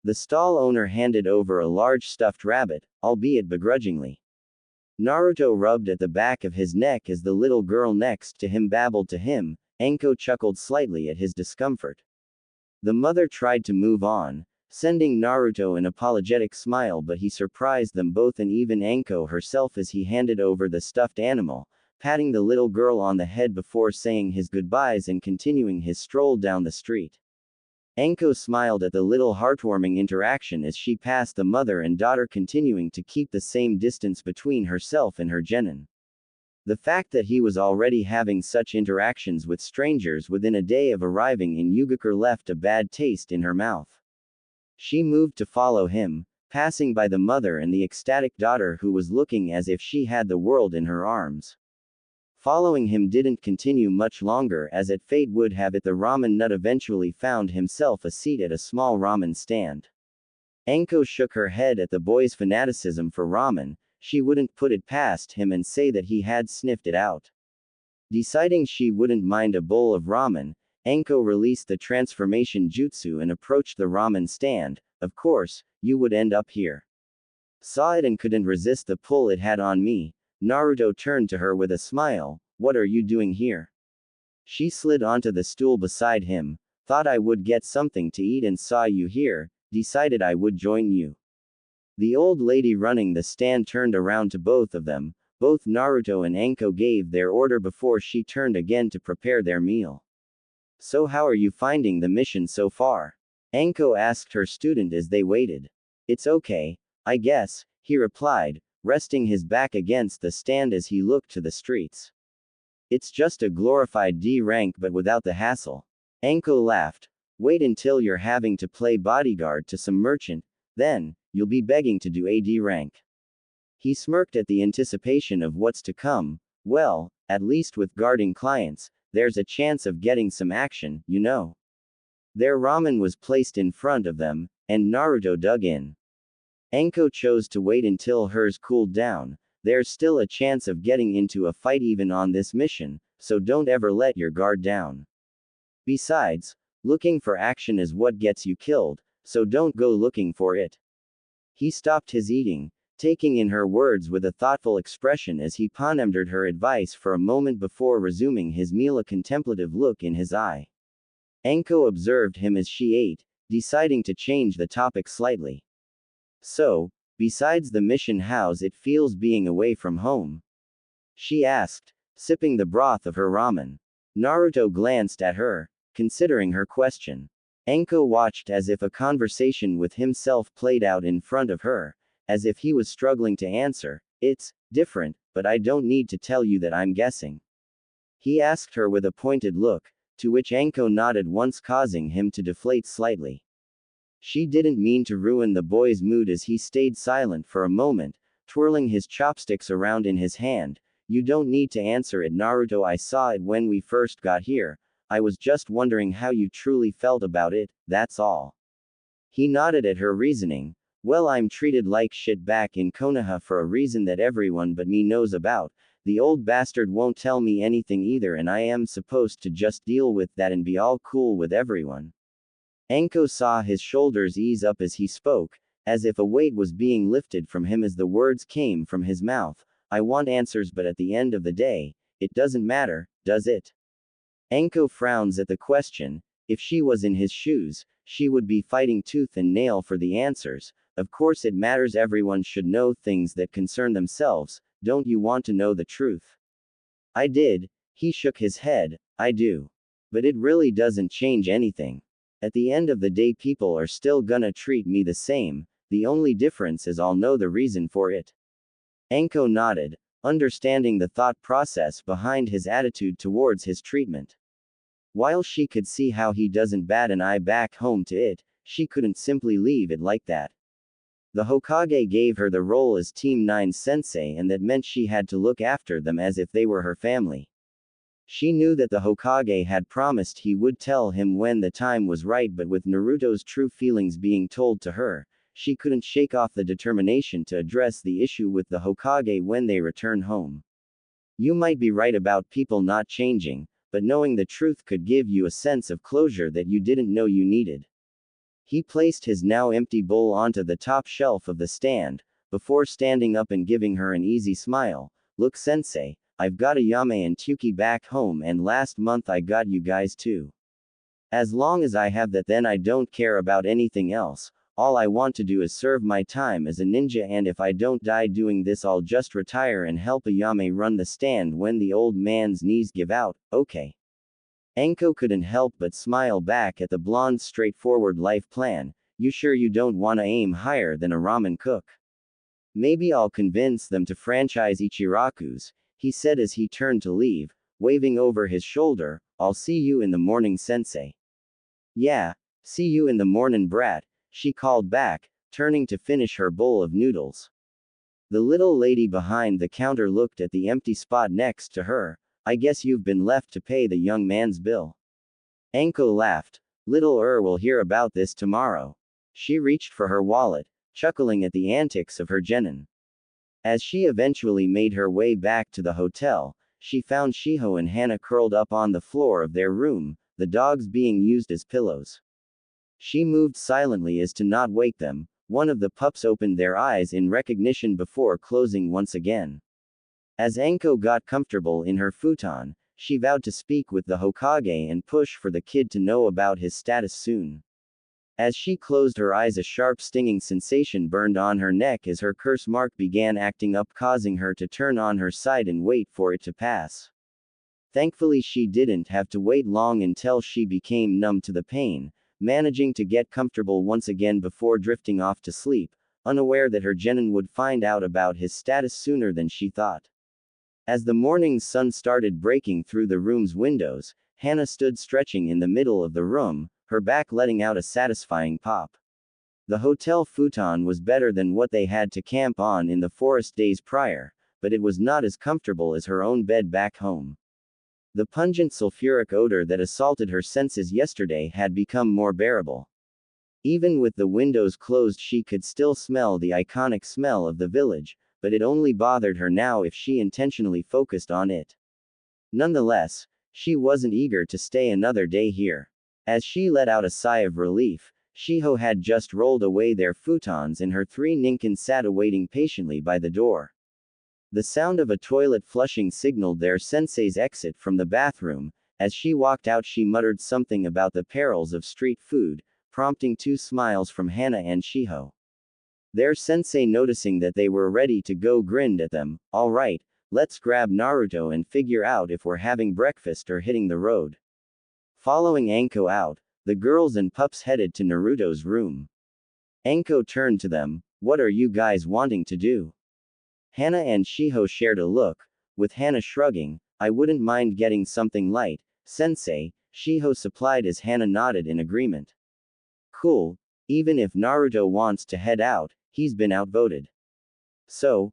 The stall owner handed over a large stuffed rabbit, albeit begrudgingly. Naruto rubbed at the back of his neck as the little girl next to him babbled to him. Anko chuckled slightly at his discomfort. The mother tried to move on, sending Naruto an apologetic smile, but he surprised them both and even Anko herself as he handed over the stuffed animal, patting the little girl on the head before saying his goodbyes and continuing his stroll down the street. Anko smiled at the little heartwarming interaction as she passed the mother and daughter, continuing to keep the same distance between herself and her genin. The fact that he was already having such interactions with strangers within a day of arriving in Yugakure left a bad taste in her mouth. She moved to follow him, passing by the mother and the ecstatic daughter who was looking as if she had the world in her arms. Following him didn't continue much longer, as at fate would have it the ramen nut eventually found himself a seat at a small ramen stand. Anko shook her head at the boy's fanaticism for ramen. She wouldn't put it past him and say that he had sniffed it out. Deciding she wouldn't mind a bowl of ramen, Anko released the transformation jutsu and approached the ramen stand. Of course, you would end up here. Saw it and couldn't resist the pull it had on me. Naruto turned to her with a smile. What are you doing here? She slid onto the stool beside him. Thought I would get something to eat and saw you here, decided I would join you. The old lady running the stand turned around to both of them. Both Naruto and Anko gave their order before she turned again to prepare their meal. So how are you finding the mission so far? Anko asked her student as they waited. It's okay, I guess, he replied, resting his back against the stand as he looked to the streets. It's just a glorified D rank but without the hassle. Anko laughed. Wait until you're having to play bodyguard to some merchant, then, you'll be begging to do a D rank. He smirked at the anticipation of what's to come. Well, at least with guarding clients, there's a chance of getting some action, you know. Their ramen was placed in front of them, and Naruto dug in. Anko chose to wait until hers cooled down. There's still a chance of getting into a fight even on this mission, so don't ever let your guard down. Besides, looking for action is what gets you killed, so don't go looking for it. He stopped his eating, taking in her words with a thoughtful expression as he pondered her advice for a moment before resuming his meal, a contemplative look in his eye. Anko observed him as she ate, deciding to change the topic slightly. So, besides the mission, how's it feels being away from home? She asked, sipping the broth of her ramen. Naruto glanced at her, considering her question. Anko watched as if a conversation with himself played out in front of her, as if he was struggling to answer. It's different, but I don't need to tell you that I'm guessing. He asked her with a pointed look, to which Anko nodded once, causing him to deflate slightly. She didn't mean to ruin the boy's mood as he stayed silent for a moment, twirling his chopsticks around in his hand. You don't need to answer it, Naruto. I saw it when we first got here. I was just wondering how you truly felt about it, that's all. He nodded at her reasoning. Well, I'm treated like shit back in Konoha for a reason that everyone but me knows about. The old bastard won't tell me anything either, and I am supposed to just deal with that and be all cool with everyone. Anko saw his shoulders ease up as he spoke, as if a weight was being lifted from him as the words came from his mouth. I want answers, but at the end of the day, it doesn't matter, does it? Anko frowns at the question. If she was in his shoes, she would be fighting tooth and nail for the answers. Of course it matters, everyone should know things that concern themselves. Don't you want to know the truth? I did. He shook his head. I do. But it really doesn't change anything. At the end of the day, people are still gonna treat me the same. The only difference is I'll know the reason for it. Anko nodded, understanding the thought process behind his attitude towards his treatment. While she could see how he doesn't bat an eye back home to it, she couldn't simply leave it like that. The Hokage gave her the role as Team 9 sensei, and that meant she had to look after them as if they were her family. She knew that the Hokage had promised he would tell him when the time was right, but with Naruto's true feelings being told to her, she couldn't shake off the determination to address the issue with the Hokage when they return home. You might be right about people not changing, but knowing the truth could give you a sense of closure that you didn't know you needed. He placed his now empty bowl onto the top shelf of the stand, before standing up and giving her an easy smile. Look sensei, I've got Ayame and Tuki back home and last month I got you guys too. As long as I have that then I don't care about anything else, all I want to do is serve my time as a ninja and if I don't die doing this I'll just retire and help Ayame run the stand when the old man's knees give out, okay. Anko couldn't help but smile back at the blonde's straightforward life plan. You sure you don't wanna aim higher than a ramen cook? Maybe I'll convince them to franchise Ichiraku's, he said as he turned to leave, waving over his shoulder. I'll see you in the morning sensei. Yeah, see you in the morning brat, she called back, turning to finish her bowl of noodles. The little lady behind the counter looked at the empty spot next to her. I guess you've been left to pay the young man's bill. Anko laughed. Little will hear about this tomorrow. She reached for her wallet, chuckling at the antics of her genin. As she eventually made her way back to the hotel, she found Shiho and Hana curled up on the floor of their room, the dogs being used as pillows. She moved silently as to not wake them. One of the pups opened their eyes in recognition before closing once again. As Anko got comfortable in her futon, she vowed to speak with the Hokage and push for the kid to know about his status soon. As she closed her eyes, a sharp stinging sensation burned on her neck as her curse mark began acting up, causing her to turn on her side and wait for it to pass. Thankfully, she didn't have to wait long until she became numb to the pain, managing to get comfortable once again before drifting off to sleep, unaware that her genin would find out about his status sooner than she thought. As the morning sun started breaking through the room's windows, Hana stood stretching in the middle of the room, her back letting out a satisfying pop. The hotel futon was better than what they had to camp on in the forest days prior, but it was not as comfortable as her own bed back home. The pungent sulfuric odor that assaulted her senses yesterday had become more bearable. Even with the windows closed, she could still smell the iconic smell of the village, but it only bothered her now if she intentionally focused on it. Nonetheless, she wasn't eager to stay another day here. As she let out a sigh of relief, Shiho had just rolled away their futons and her three ninkin sat awaiting patiently by the door. The sound of a toilet flushing signaled their sensei's exit from the bathroom. As she walked out, she muttered something about the perils of street food, prompting two smiles from Hana and Shiho. Their sensei, noticing that they were ready to go, grinned at them. All right, let's grab Naruto and figure out if we're having breakfast or hitting the road. Following Anko out, the girls and pups headed to Naruto's room. Anko turned to them. What are you guys wanting to do? Hana and Shiho shared a look, with Hana shrugging. I wouldn't mind getting something light, sensei, Shiho supplied as Hana nodded in agreement. Cool, even if Naruto wants to head out, he's been outvoted. So,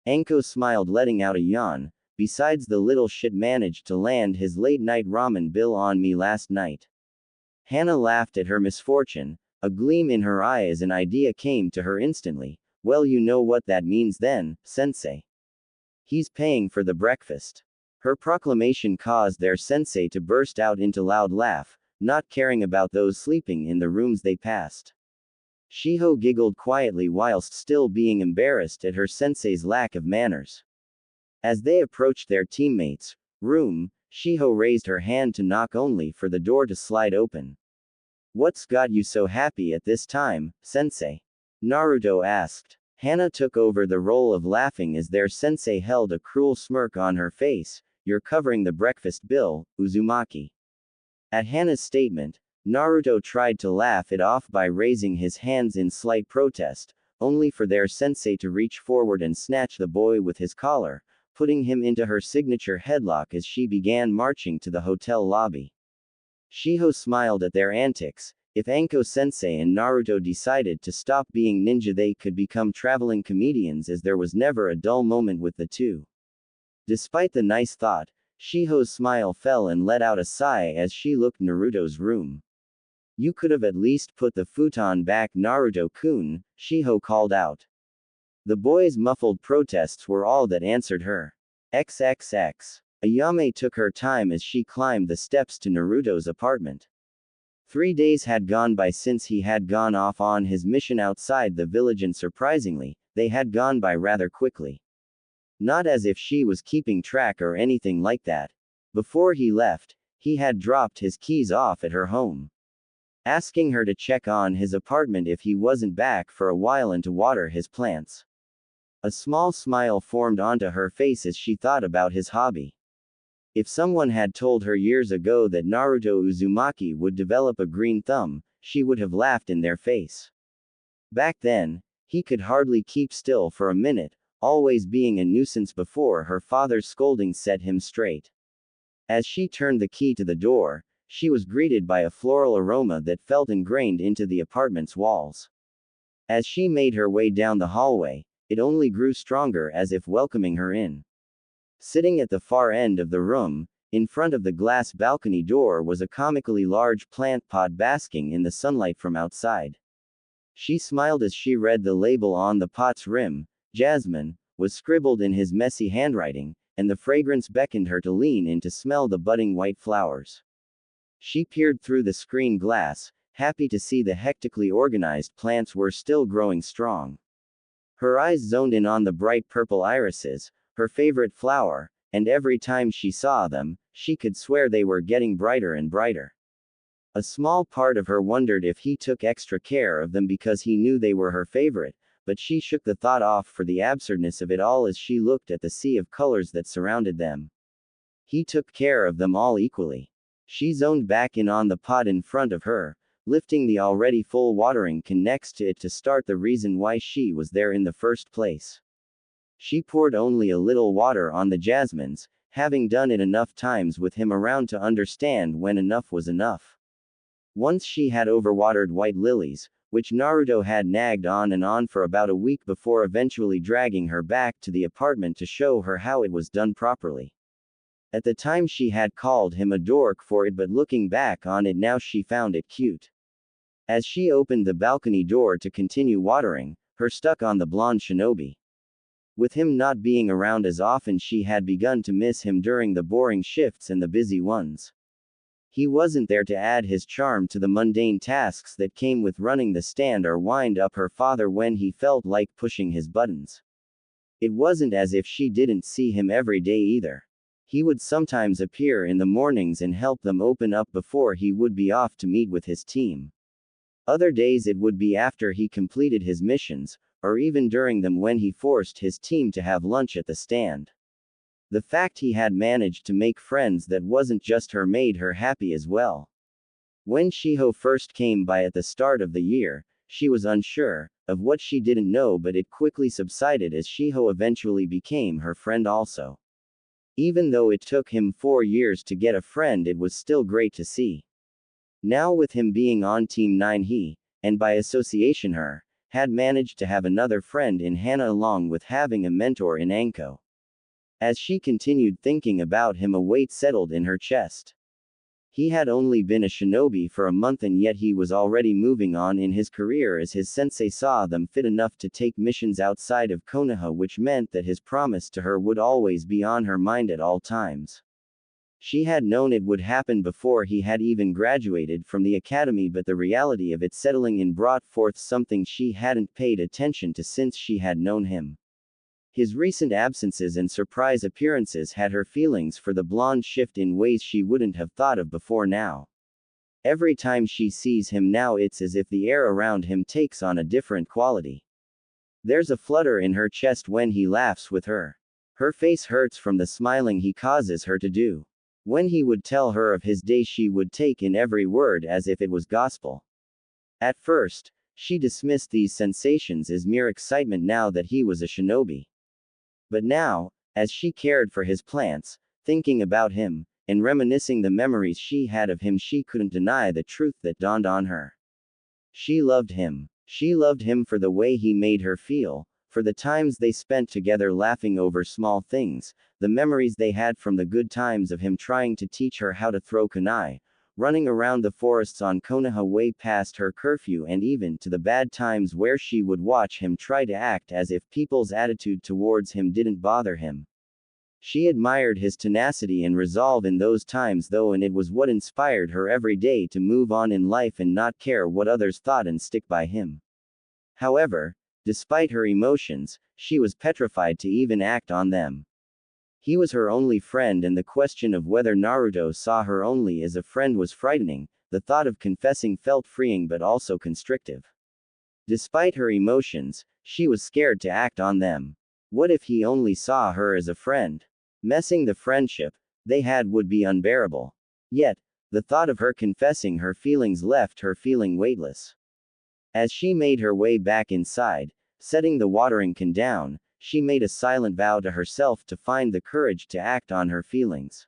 Anko smiled, letting out a yawn. Besides, the little shit managed to land his late-night ramen bill on me last night. Hana laughed at her misfortune, a gleam in her eye as an idea came to her instantly. Well, you know what that means then, sensei. He's paying for the breakfast. Her proclamation caused their sensei to burst out into loud laugh, not caring about those sleeping in the rooms they passed. Shiho giggled quietly whilst still being embarrassed at her sensei's lack of manners. As they approached their teammates' room, Shiho raised her hand to knock, only for the door to slide open. What's got you so happy at this time, sensei? Naruto asked. Hana took over the role of laughing as their sensei held a cruel smirk on her face. You're covering the breakfast bill, Uzumaki. At Hana's statement, Naruto tried to laugh it off by raising his hands in slight protest, only for their sensei to reach forward and snatch the boy with his collar, putting him into her signature headlock as she began marching to the hotel lobby. Shiho smiled at their antics. If Anko-sensei and Naruto decided to stop being ninja, they could become traveling comedians, as there was never a dull moment with the two. Despite the nice thought, Shiho's smile fell and let out a sigh as she looked Naruto's room. You could have at least put the futon back, Naruto-kun, Shiho called out. The boy's muffled protests were all that answered her. XXX. Ayame took her time as she climbed the steps to Naruto's apartment. 3 days had gone by since he had gone off on his mission outside the village, and surprisingly, they had gone by rather quickly. Not as if she was keeping track or anything like that. Before he left, he had dropped his keys off at her home, asking her to check on his apartment if he wasn't back for a while and to water his plants. A small smile formed onto her face as she thought about his hobby. If someone had told her years ago that Naruto Uzumaki would develop a green thumb, she would have laughed in their face. Back then, he could hardly keep still for a minute, always being a nuisance before her father's scolding set him straight. As she turned the key to the door, she was greeted by a floral aroma that felt ingrained into the apartment's walls. As she made her way down the hallway, it only grew stronger as if welcoming her in. Sitting at the far end of the room, in front of the glass balcony door was a comically large plant pot basking in the sunlight from outside. She smiled as she read the label on the pot's rim. Jasmine was scribbled in his messy handwriting, and the fragrance beckoned her to lean in to smell the budding white flowers. She peered through the screen glass, happy to see the hectically organized plants were still growing strong. Her eyes zoned in on the bright purple irises, her favorite flower, and every time she saw them, she could swear they were getting brighter and brighter. A small part of her wondered if he took extra care of them because he knew they were her favorite, but she shook the thought off for the absurdness of it all as she looked at the sea of colors that surrounded them. He took care of them all equally. She zoned back in on the pot in front of her, lifting the already full watering can next to it to start the reason why she was there in the first place. She poured only a little water on the jasmines, having done it enough times with him around to understand when enough was enough. Once she had overwatered white lilies, which Naruto had nagged on and on for about a week before eventually dragging her back to the apartment to show her how it was done properly. At the time she had called him a dork for it, but looking back on it now she found it cute. As she opened the balcony door to continue watering, her stuck on the blonde shinobi. With him not being around as often, she had begun to miss him during the boring shifts and the busy ones. He wasn't there to add his charm to the mundane tasks that came with running the stand or wind up her father when he felt like pushing his buttons. It wasn't as if she didn't see him every day either. He would sometimes appear in the mornings and help them open up before he would be off to meet with his team. Other days it would be after he completed his missions, or even during them when he forced his team to have lunch at the stand. The fact he had managed to make friends that wasn't just her made her happy as well. When Shiho first came by at the start of the year, she was unsure of what she didn't know, but it quickly subsided as Shiho eventually became her friend also. Even though it took him 4 years to get a friend, it was still great to see. Now with him being on Team 9, he, and by association her, had managed to have another friend in Hana along with having a mentor in Anko. As she continued thinking about him, a weight settled in her chest. He had only been a shinobi for a month and yet he was already moving on in his career as his sensei saw them fit enough to take missions outside of Konoha, which meant that his promise to her would always be on her mind at all times. She had known it would happen before he had even graduated from the academy, but the reality of it settling in brought forth something she hadn't paid attention to since she had known him. His recent absences and surprise appearances had her feelings for the blonde shift in ways she wouldn't have thought of before now. Every time she sees him now, it's as if the air around him takes on a different quality. There's a flutter in her chest when he laughs with her. Her face hurts from the smiling he causes her to do. When he would tell her of his day, she would take in every word as if it was gospel. At first, she dismissed these sensations as mere excitement now that he was a shinobi. But now, as she cared for his plants, thinking about him, and reminiscing the memories she had of him, she couldn't deny the truth that dawned on her. She loved him. She loved him for the way he made her feel, for the times they spent together laughing over small things, the memories they had from the good times of him trying to teach her how to throw kunai, running around the forests on Konoha way past her curfew, and even to the bad times where she would watch him try to act as if people's attitude towards him didn't bother him. She admired his tenacity and resolve in those times though, and it was what inspired her every day to move on in life and not care what others thought and stick by him. However, Despite her emotions, she was petrified to even act on them. He was her only friend, and the question of whether Naruto saw her only as a friend was frightening. The thought of confessing felt freeing but also constrictive. Despite her emotions, she was scared to act on them. What if he only saw her as a friend? Messing the friendship they had would be unbearable. Yet, the thought of her confessing her feelings left her feeling weightless. As she made her way back inside, setting the watering can down, she made a silent vow to herself to find the courage to act on her feelings.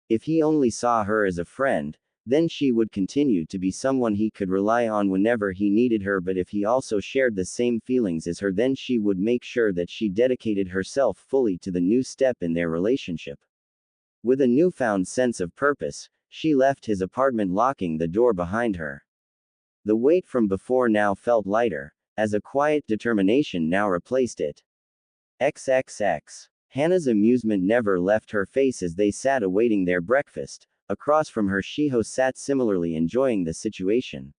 If he only saw her as a friend, then she would continue to be someone he could rely on whenever he needed her, but if he also shared the same feelings as her, then she would make sure that she dedicated herself fully to the new step in their relationship. With a newfound sense of purpose, she left his apartment, locking the door behind her. The weight from before now felt lighter, as a quiet determination now replaced it. XXX. Hana's amusement never left her face as they sat awaiting their breakfast. Across from her, Shiho sat similarly enjoying the situation.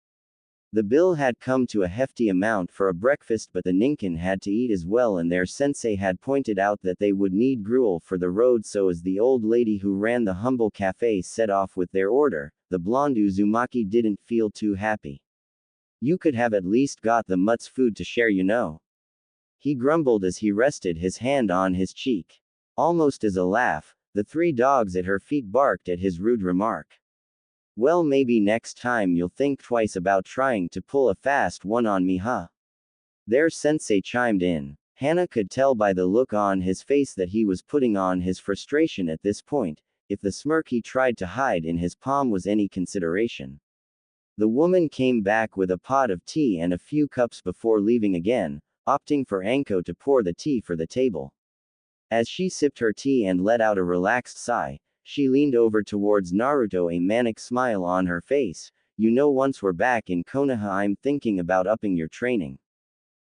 The bill had come to a hefty amount for a breakfast, but the Ninkin had to eat as well, and their sensei had pointed out that they would need gruel for the road, so as the old lady who ran the humble cafe set off with their order, the blonde Uzumaki didn't feel too happy. "You could have at least got the mut's food to share, you know," he grumbled as he rested his hand on his cheek. Almost as a laugh, the three dogs at her feet barked at his rude remark. "Well, maybe next time you'll think twice about trying to pull a fast one on me, huh?" Their sensei chimed in. Hana could tell by the look on his face that he was putting on his frustration at this point, if the smirk he tried to hide in his palm was any consideration. The woman came back with a pot of tea and a few cups before leaving again, opting for Anko to pour the tea for the table. As she sipped her tea and let out a relaxed sigh, she leaned over towards Naruto, a manic smile on her face. "You know, once we're back in Konoha, I'm thinking about upping your training."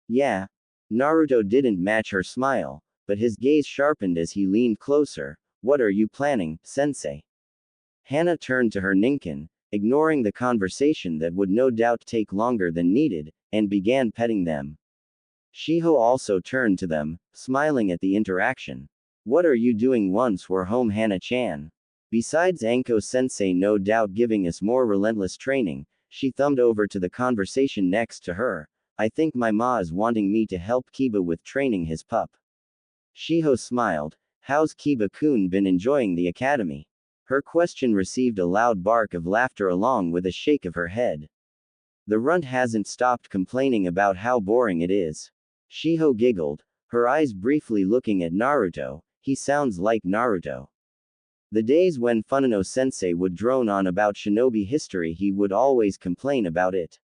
"Yeah?" Naruto didn't match her smile, but his gaze sharpened as he leaned closer. "What are you planning, sensei?" Hana turned to her Ninkin, ignoring the conversation that would no doubt take longer than needed, and began petting them. Shiho also turned to them, smiling at the interaction. "What are you doing once we're home, Hana-chan?" Besides Anko-sensei no doubt giving us more relentless training, she thumbed over to the conversation next to her. "I think my ma is wanting me to help Kiba with training his pup." Shiho smiled. "How's Kiba-kun been enjoying the academy?" Her question received a loud bark of laughter along with a shake of her head. "The runt hasn't stopped complaining about how boring it is." Shiho giggled, her eyes briefly looking at Naruto. "He sounds like Naruto." The days when Funano-sensei would drone on about shinobi history, he would always complain about it.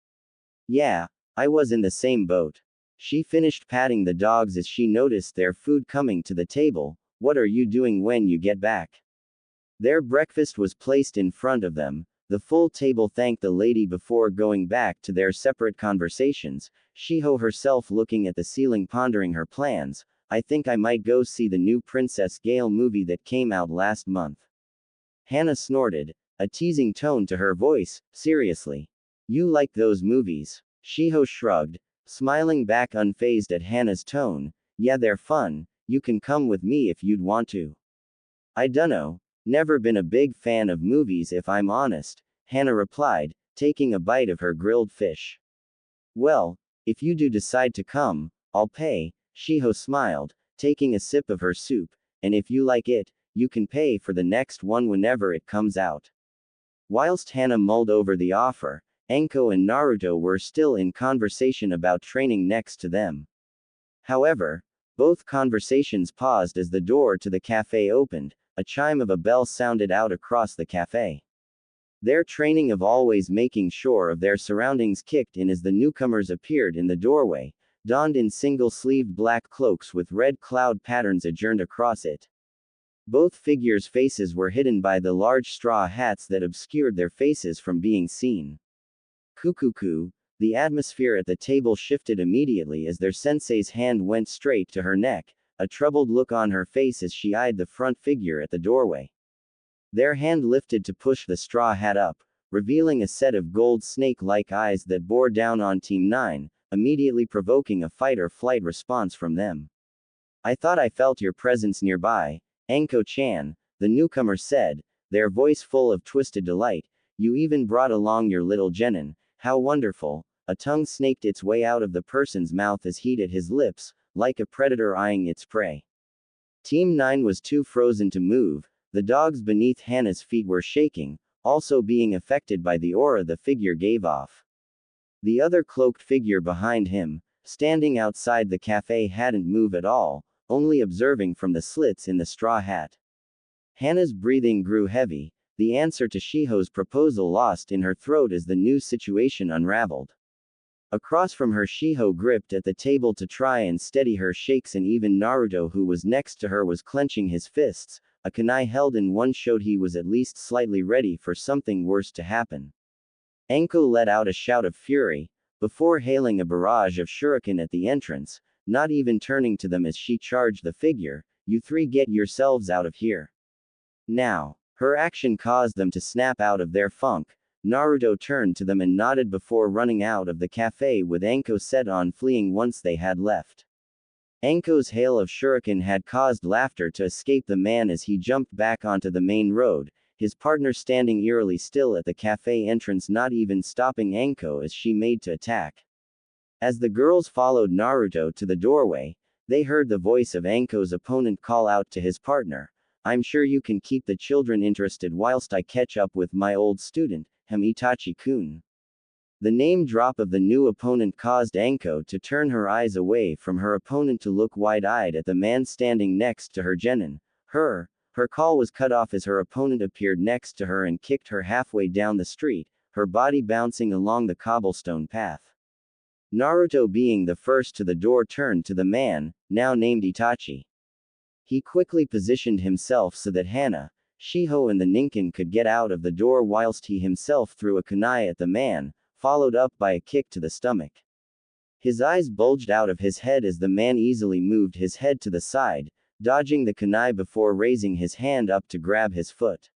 "Yeah, I was in the same boat." She finished patting the dogs as she noticed their food coming to the table. "What are you doing when you get back?" Their breakfast was placed in front of them. The full table thanked the lady before going back to their separate conversations, Shiho herself looking at the ceiling pondering her plans. "I think I might go see the new Princess Gale movie that came out last month." Hana snorted, a teasing tone to her voice. "Seriously? You like those movies?" Shiho shrugged, smiling back unfazed at Hana's tone. "Yeah, they're fun. You can come with me if you'd want to." "I dunno. Never been a big fan of movies if I'm honest," Hana replied, taking a bite of her grilled fish. "Well, if you do decide to come, I'll pay," Shiho smiled, taking a sip of her soup, "and if you like it, you can pay for the next one whenever it comes out." Whilst Hana mulled over the offer, Anko and Naruto were still in conversation about training next to them. However, both conversations paused as the door to the cafe opened. A chime of a bell sounded out across the cafe. Their training of always making sure of their surroundings kicked in as the newcomers appeared in the doorway, donned in single-sleeved black cloaks with red cloud patterns adjourned across it. Both figures' faces were hidden by the large straw hats that obscured their faces from being seen. Kukuku, the atmosphere at the table shifted immediately as their sensei's hand went straight to her neck, a troubled look on her face as she eyed the front figure at the doorway. Their hand lifted to push the straw hat up, revealing a set of gold snake-like eyes that bore down on Team 9, immediately provoking a fight or flight response from them. I thought I felt your presence nearby, Anko-chan, the newcomer said, their voice full of twisted delight. You even brought along your little genin, how wonderful. A tongue snaked its way out of the person's mouth as heat at his lips, like a predator eyeing its prey. Team 9 was too frozen to move, the dogs beneath Hana's feet were shaking, also being affected by the aura the figure gave off. The other cloaked figure behind him, standing outside the cafe, hadn't moved at all, only observing from the slits in the straw hat. Hana's breathing grew heavy, the answer to Shiho's proposal lost in her throat as the new situation unraveled. Across from her, Shiho gripped at the table to try and steady her shakes, and even Naruto, who was next to her, was clenching his fists. A kunai held in one showed he was at least slightly ready for something worse to happen. Anko let out a shout of fury, before hailing a barrage of shuriken at the entrance, not even turning to them as she charged the figure. You three get yourselves out of here. Now. Her action caused them to snap out of their funk. Naruto turned to them and nodded before running out of the cafe, with Anko set on fleeing once they had left. Anko's hail of shuriken had caused laughter to escape the man as he jumped back onto the main road, his partner standing eerily still at the cafe entrance, not even stopping Anko as she made to attack. As the girls followed Naruto to the doorway, they heard the voice of Anko's opponent call out to his partner, I'm sure you can keep the children interested whilst I catch up with my old student, Itachi-kun. The name drop of the new opponent caused Anko to turn her eyes away from her opponent to look wide-eyed at the man standing next to her genin. Her call was cut off as her opponent appeared next to her and kicked her halfway down the street, her body bouncing along the cobblestone path. Naruto, being the first to the door, turned to the man, now named Itachi. He quickly positioned himself so that Hana, Shiho and the Ninken could get out of the door whilst he himself threw a kunai at the man, followed up by a kick to the stomach. His eyes bulged out of his head as the man easily moved his head to the side, dodging the kunai before raising his hand up to grab his foot.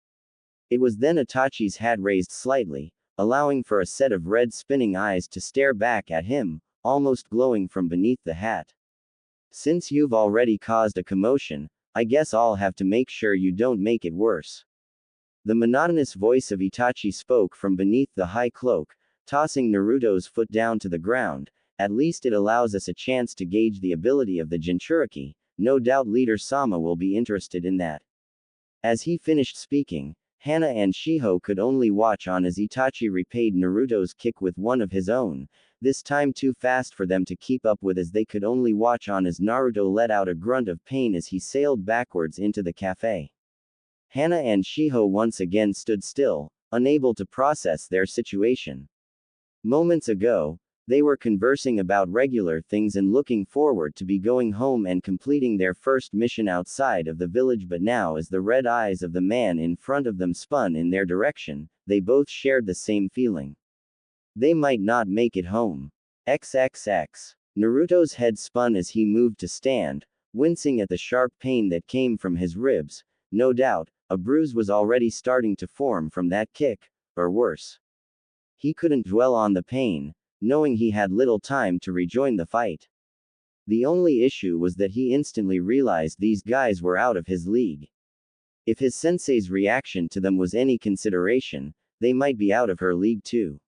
It was then Itachi's hat raised slightly, allowing for a set of red spinning eyes to stare back at him, almost glowing from beneath the hat. Since you've already caused a commotion, I guess I'll have to make sure you don't make it worse. The monotonous voice of Itachi spoke from beneath the high cloak, tossing Naruto's foot down to the ground. At least it allows us a chance to gauge the ability of the Jinchuriki. No doubt Leader Sama will be interested in that. As he finished speaking, Hana and Shiho could only watch on as Itachi repaid Naruto's kick with one of his own, this time too fast for them to keep up with, as they could only watch on as Naruto let out a grunt of pain as he sailed backwards into the cafe. Hana and Shiho once again stood still, unable to process their situation. Moments ago, they were conversing about regular things and looking forward to be going home and completing their first mission outside of the village, but now as the red eyes of the man in front of them spun in their direction, they both shared the same feeling. They might not make it home. XXX. Naruto's head spun as he moved to stand, wincing at the sharp pain that came from his ribs. No doubt, a bruise was already starting to form from that kick, or worse. He couldn't dwell on the pain, knowing he had little time to rejoin the fight. The only issue was that he instantly realized these guys were out of his league. If his sensei's reaction to them was any consideration, they might be out of her league too.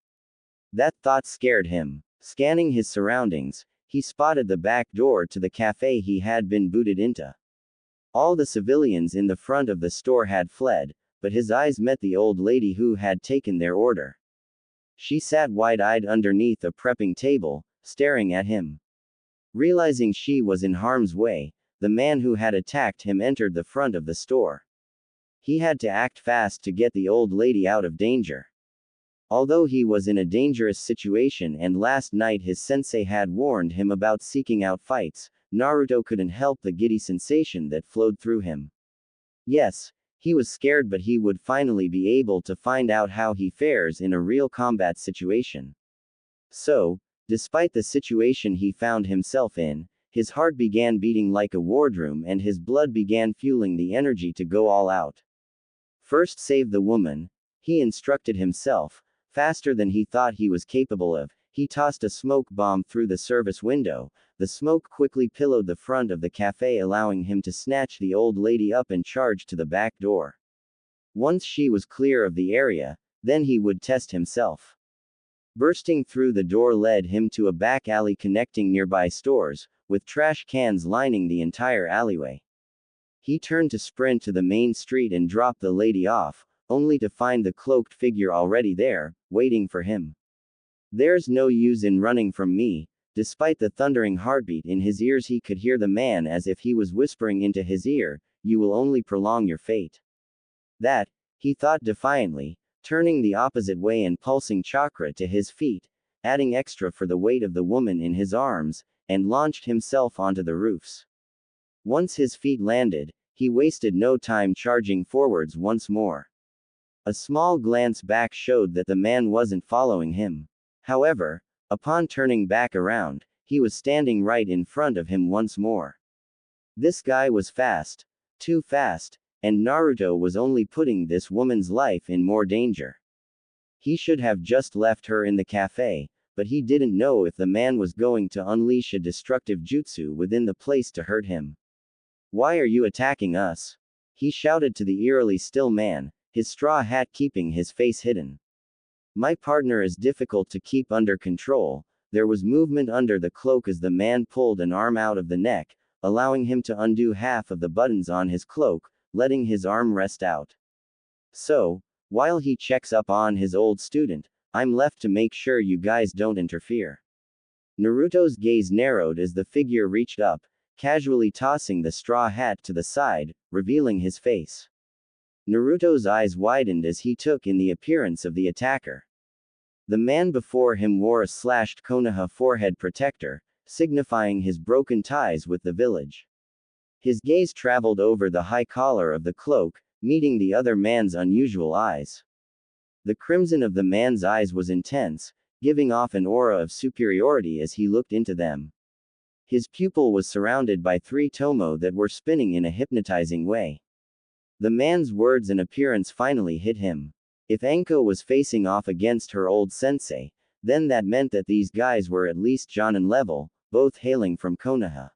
That thought scared him. Scanning his surroundings, he spotted the back door to the cafe he had been booted into. All the civilians in the front of the store had fled, but his eyes met the old lady who had taken their order. She sat wide-eyed underneath a prepping table, staring at him. Realizing she was in harm's way, the man who had attacked him entered the front of the store. He had to act fast to get the old lady out of danger. Although he was in a dangerous situation and last night his sensei had warned him about seeking out fights, Naruto couldn't help the giddy sensation that flowed through him. Yes, he was scared, but he would finally be able to find out how he fares in a real combat situation. So, despite the situation he found himself in, his heart began beating like a wardroom and his blood began fueling the energy to go all out. First save the woman, he instructed himself, faster than he thought he was capable of. he tossed a smoke bomb through the service window. The smoke quickly pillowed the front of the cafe, allowing him to snatch the old lady up and charge to the back door. Once she was clear of the area, then he would test himself. Bursting through the door led him to a back alley connecting nearby stores, with trash cans lining the entire alleyway. He turned to sprint to the main street and drop the lady off, only to find the cloaked figure already there, waiting for him. "There's no use in running from me." Despite the thundering heartbeat in his ears, he could hear the man as if he was whispering into his ear, "You will only prolong your fate." That, he thought defiantly, turning the opposite way and pulsing chakra to his feet, adding extra for the weight of the woman in his arms, and launched himself onto the roofs. Once his feet landed, he wasted no time charging forwards once more. A small glance back showed that the man wasn't following him. However, upon turning back around, he was standing right in front of him once more. This guy was fast. Too fast. And Naruto was only putting this woman's life in more danger. He should have just left her in the cafe, but he didn't know if the man was going to unleash a destructive jutsu within the place to hurt him. "Why are you attacking us?" he shouted to the eerily still man, his straw hat keeping his face hidden. "My partner is difficult to keep under control." There was movement under the cloak as the man pulled an arm out of the neck, allowing him to undo half of the buttons on his cloak, letting his arm rest out. "So, while he checks up on his old student, I'm left to make sure you guys don't interfere." Naruto's gaze narrowed as the figure reached up, casually tossing the straw hat to the side, revealing his face. Naruto's eyes widened as he took in the appearance of the attacker. The man before him wore a slashed Konoha forehead protector, signifying his broken ties with the village. His gaze traveled over the high collar of the cloak, meeting the other man's unusual eyes. The crimson of the man's eyes was intense, giving off an aura of superiority as he looked into them. His pupil was surrounded by 3 tomo that were spinning in a hypnotizing way. The man's words and appearance finally hit him. If Anko was facing off against her old sensei, then that meant that these guys were at least Jonin level, both hailing from Konoha.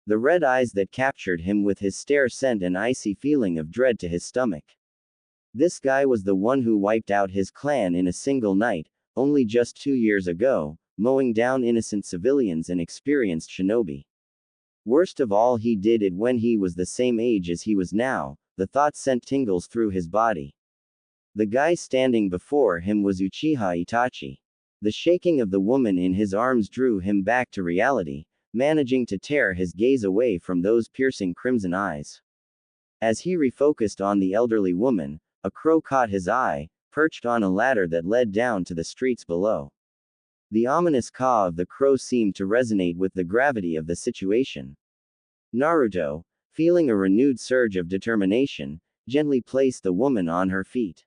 The red eyes that captured him with his stare sent an icy feeling of dread to his stomach. This guy was the one who wiped out his clan in a single night, only just 2 years ago, mowing down innocent civilians and experienced shinobi. Worst of all, he did it when he was the same age as he was now. The thought sent tingles through his body. The guy standing before him was Uchiha Itachi. The shaking of the woman in his arms drew him back to reality, managing to tear his gaze away from those piercing crimson eyes. As he refocused on the elderly woman, a crow caught his eye, perched on a ladder that led down to the streets below. The ominous caw of the crow seemed to resonate with the gravity of the situation. Naruto, feeling a renewed surge of determination, gently placed the woman on her feet.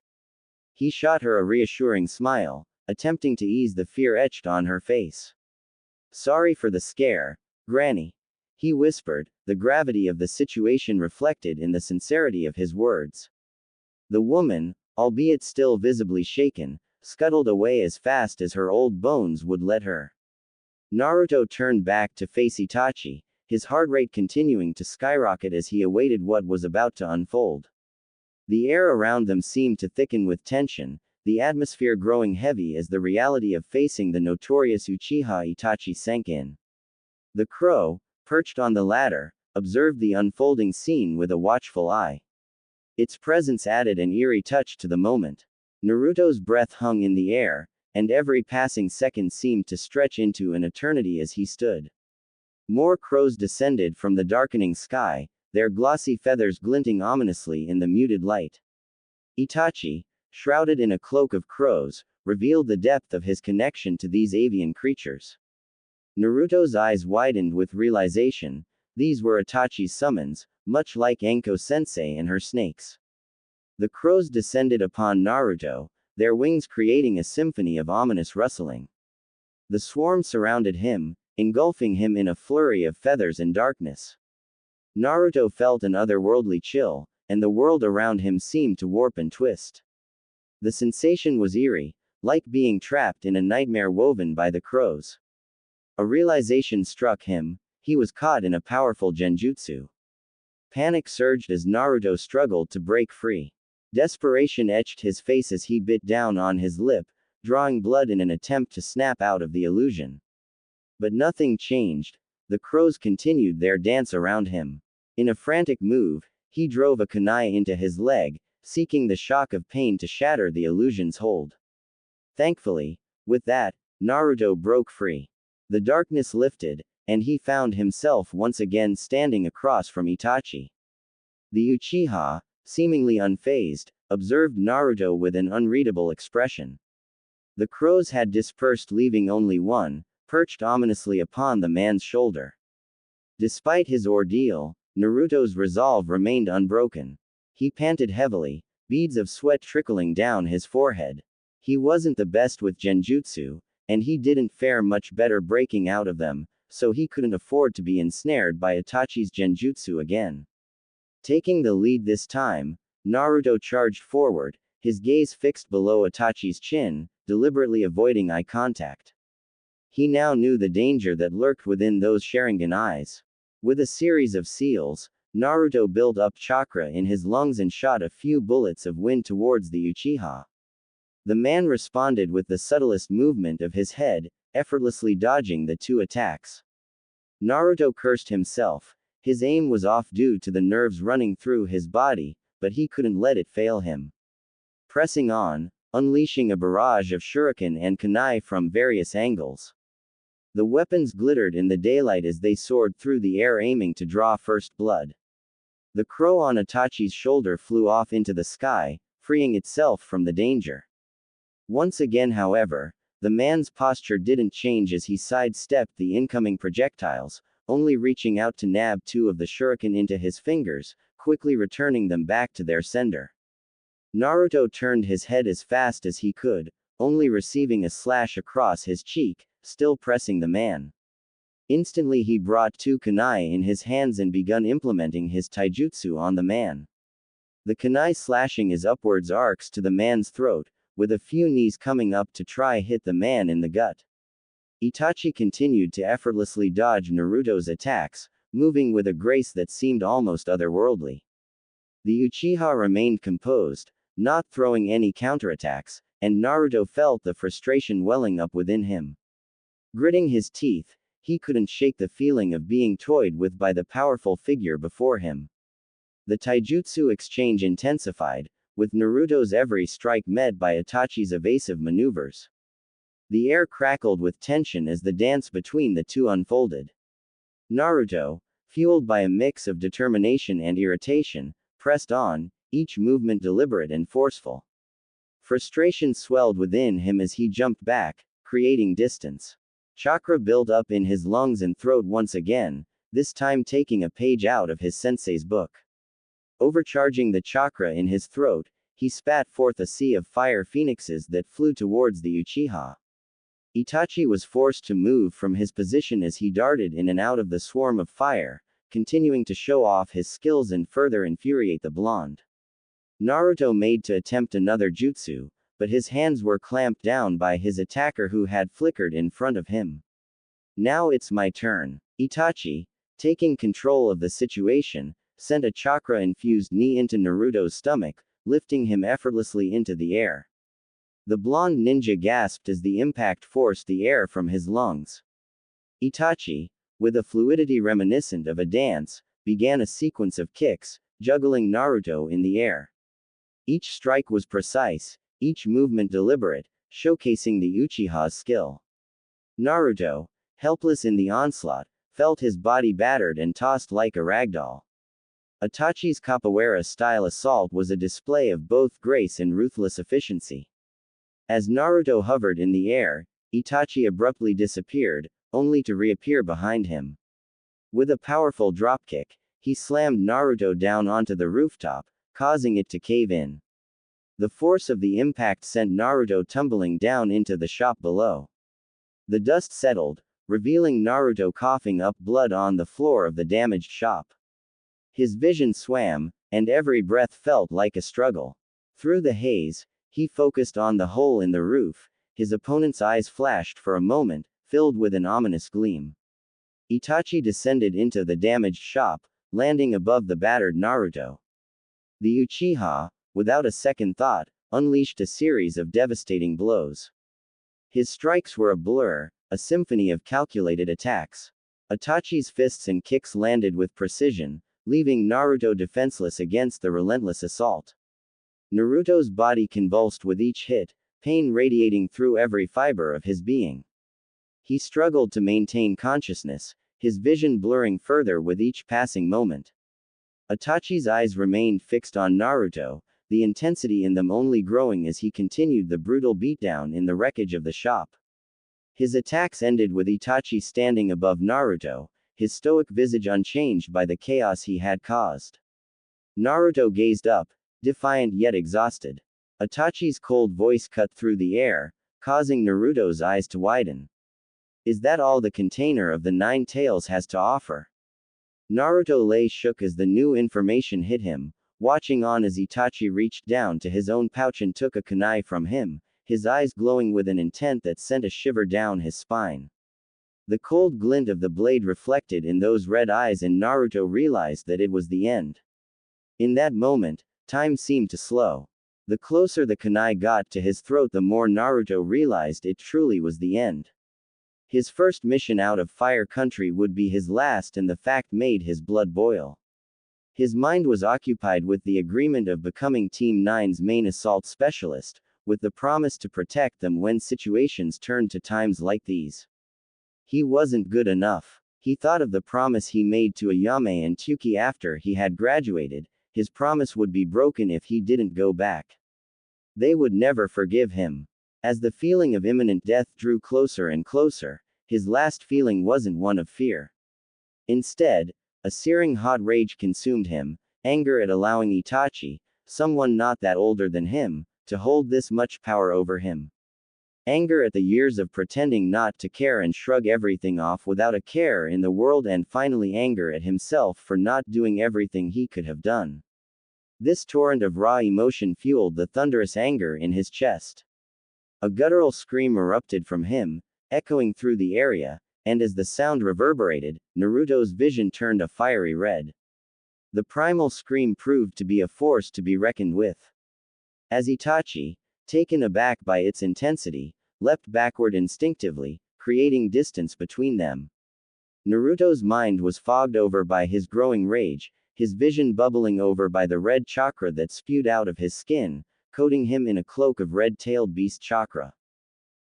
He shot her a reassuring smile, attempting to ease the fear etched on her face. "Sorry for the scare, Granny," he whispered, the gravity of the situation reflected in the sincerity of his words. The woman, albeit still visibly shaken, scuttled away as fast as her old bones would let her. Naruto turned back to face Itachi, his heart rate continuing to skyrocket as he awaited what was about to unfold. The air around them seemed to thicken with tension, the atmosphere growing heavy as the reality of facing the notorious Uchiha Itachi sank in. The crow, perched on the ladder, observed the unfolding scene with a watchful eye. Its presence added an eerie touch to the moment. Naruto's breath hung in the air, and every passing second seemed to stretch into an eternity as he stood. More crows descended from the darkening sky, their glossy feathers glinting ominously in the muted light. Itachi, shrouded in a cloak of crows, revealed the depth of his connection to these avian creatures. Naruto's eyes widened with realization. These were Itachi's summons, much like Anko-sensei and her snakes. The crows descended upon Naruto, their wings creating a symphony of ominous rustling. The swarm surrounded him, engulfing him in a flurry of feathers and darkness. Naruto felt an otherworldly chill, and the world around him seemed to warp and twist. The sensation was eerie, like being trapped in a nightmare woven by the crows. A realization struck him: he was caught in a powerful genjutsu. Panic surged as Naruto struggled to break free. Desperation etched his face as he bit down on his lip, drawing blood in an attempt to snap out of the illusion. But nothing changed. The crows continued their dance around him. In a frantic move, he drove a kunai into his leg, seeking the shock of pain to shatter the illusion's hold. Thankfully, with that, Naruto broke free. The darkness lifted, and he found himself once again standing across from Itachi. The Uchiha, seemingly unfazed, observed Naruto with an unreadable expression. The crows had dispersed, leaving only one, perched ominously upon the man's shoulder. Despite his ordeal, Naruto's resolve remained unbroken. He panted heavily, beads of sweat trickling down his forehead. He wasn't the best with genjutsu, and he didn't fare much better breaking out of them, so he couldn't afford to be ensnared by Itachi's genjutsu again. Taking the lead this time, Naruto charged forward, his gaze fixed below Itachi's chin, deliberately avoiding eye contact. He now knew the danger that lurked within those Sharingan eyes. With a series of seals, Naruto built up chakra in his lungs and shot a few bullets of wind towards the Uchiha. The man responded with the subtlest movement of his head, effortlessly dodging the two attacks. Naruto cursed himself. His aim was off due to the nerves running through his body, but he couldn't let it fail him. Pressing on, unleashing a barrage of shuriken and kunai from various angles. The weapons glittered in the daylight as they soared through the air, aiming to draw first blood. The crow on Itachi's shoulder flew off into the sky, freeing itself from the danger. Once again, however, the man's posture didn't change as he sidestepped the incoming projectiles, only reaching out to nab two of the shuriken into his fingers, quickly returning them back to their sender. Naruto turned his head as fast as he could, only receiving a slash across his cheek, still pressing the man. Instantly he brought two kunai in his hands and begun implementing his taijutsu on the man. The kunai slashing his upwards arcs to the man's throat, with a few knees coming up to try hit the man in the gut. Itachi continued to effortlessly dodge Naruto's attacks, moving with a grace that seemed almost otherworldly. The Uchiha remained composed, not throwing any counterattacks, and Naruto felt the frustration welling up within him. Gritting his teeth, he couldn't shake the feeling of being toyed with by the powerful figure before him. The taijutsu exchange intensified, with Naruto's every strike met by Itachi's evasive maneuvers. The air crackled with tension as the dance between the two unfolded. Naruto, fueled by a mix of determination and irritation, pressed on, each movement deliberate and forceful. Frustration swelled within him as he jumped back, creating distance. Chakra built up in his lungs and throat once again, this time taking a page out of his sensei's book. Overcharging the chakra in his throat, he spat forth a sea of fire phoenixes that flew towards the Uchiha. Itachi was forced to move from his position as he darted in and out of the swarm of fire, continuing to show off his skills and further infuriate the blonde. Naruto made to attempt another jutsu, but his hands were clamped down by his attacker who had flickered in front of him. Now it's my turn. Itachi, taking control of the situation, sent a chakra-infused knee into Naruto's stomach, lifting him effortlessly into the air. The blonde ninja gasped as the impact forced the air from his lungs. Itachi, with a fluidity reminiscent of a dance, began a sequence of kicks, juggling Naruto in the air. Each strike was precise, each movement deliberate, showcasing the Uchiha's skill. Naruto, helpless in the onslaught, felt his body battered and tossed like a ragdoll. Itachi's capoeira-style assault was a display of both grace and ruthless efficiency. As Naruto hovered in the air, Itachi abruptly disappeared, only to reappear behind him. With a powerful dropkick, he slammed Naruto down onto the rooftop, causing it to cave in. The force of the impact sent Naruto tumbling down into the shop below. The dust settled, revealing Naruto coughing up blood on the floor of the damaged shop. His vision swam, and every breath felt like a struggle. Through the haze, He focused on the hole in the roof. His opponent's eyes flashed for a moment, filled with an ominous gleam. Itachi descended into the damaged shop, landing above the battered Naruto. The Uchiha, without a second thought, unleashed a series of devastating blows. His strikes were a blur, a symphony of calculated attacks. Itachi's fists and kicks landed with precision, leaving Naruto defenseless against the relentless assault. Naruto's body convulsed with each hit, pain radiating through every fiber of his being. He struggled to maintain consciousness, his vision blurring further with each passing moment. Itachi's eyes remained fixed on Naruto, the intensity in them only growing as he continued the brutal beatdown in the wreckage of the shop. His attacks ended with Itachi standing above Naruto, his stoic visage unchanged by the chaos he had caused. Naruto gazed up, defiant yet exhausted. Itachi's cold voice cut through the air, causing Naruto's eyes to widen. Is that all the container of the Nine Tails has to offer? Naruto lay shook as the new information hit him, watching on as Itachi reached down to his own pouch and took a kunai from him, his eyes glowing with an intent that sent a shiver down his spine. The cold glint of the blade reflected in those red eyes, and Naruto realized that it was the end. In that moment, time seemed to slow. The closer the kunai got to his throat, the more Naruto realized it truly was the end. His first mission out of Fire Country would be his last, and the fact made his blood boil. His mind was occupied with the agreement of becoming Team 9's main assault specialist, with the promise to protect them when situations turned to times like these. He wasn't good enough. He thought of the promise he made to Ayame and Tsuki after he had graduated. His promise would be broken if he didn't go back. They would never forgive him. As the feeling of imminent death drew closer and closer, his last feeling wasn't one of fear. Instead, a searing hot rage consumed him, anger at allowing Itachi, someone not that older than him, to hold this much power over him. Anger at the years of pretending not to care and shrug everything off without a care in the world, and finally anger at himself for not doing everything he could have done. This torrent of raw emotion fueled the thunderous anger in his chest. A guttural scream erupted from him, echoing through the area, and as the sound reverberated, Naruto's vision turned a fiery red. The primal scream proved to be a force to be reckoned with. As Itachi, taken aback by its intensity, leapt backward instinctively, creating distance between them. Naruto's mind was fogged over by his growing rage, his vision bubbling over by the red chakra that spewed out of his skin, coating him in a cloak of red-tailed beast chakra.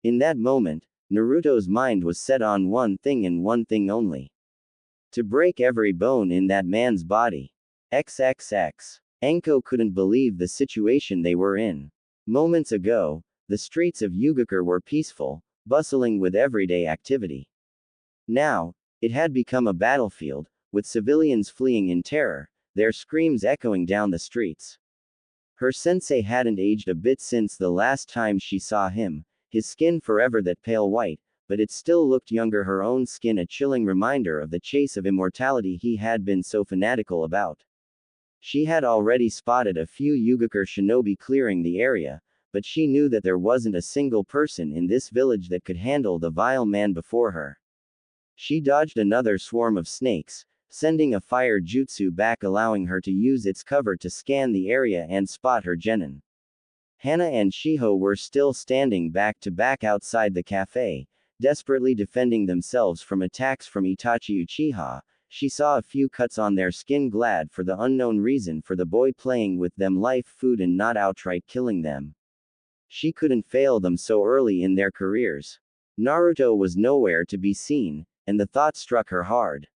In that moment, Naruto's mind was set on one thing and one thing only. To break every bone in that man's body. XXX. Anko couldn't believe the situation they were in. Moments ago, the streets of Yugakure were peaceful, bustling with everyday activity. Now, it had become a battlefield, with civilians fleeing in terror, their screams echoing down the streets. Her sensei hadn't aged a bit since the last time she saw him, his skin forever that pale white, but it still looked younger, her own skin a chilling reminder of the chase of immortality he had been so fanatical about. She had already spotted a few Yugakure shinobi clearing the area, but she knew that there wasn't a single person in this village that could handle the vile man before her. She dodged another swarm of snakes, sending a fire jutsu back, allowing her to use its cover to scan the area and spot her genin. Hana and Shiho were still standing back to back outside the cafe, desperately defending themselves from attacks from Itachi Uchiha. She saw a few cuts on their skin, glad for the unknown reason for the boy playing with them life food and not outright killing them. She couldn't fail them so early in their careers. Naruto was nowhere to be seen, and the thought struck her hard.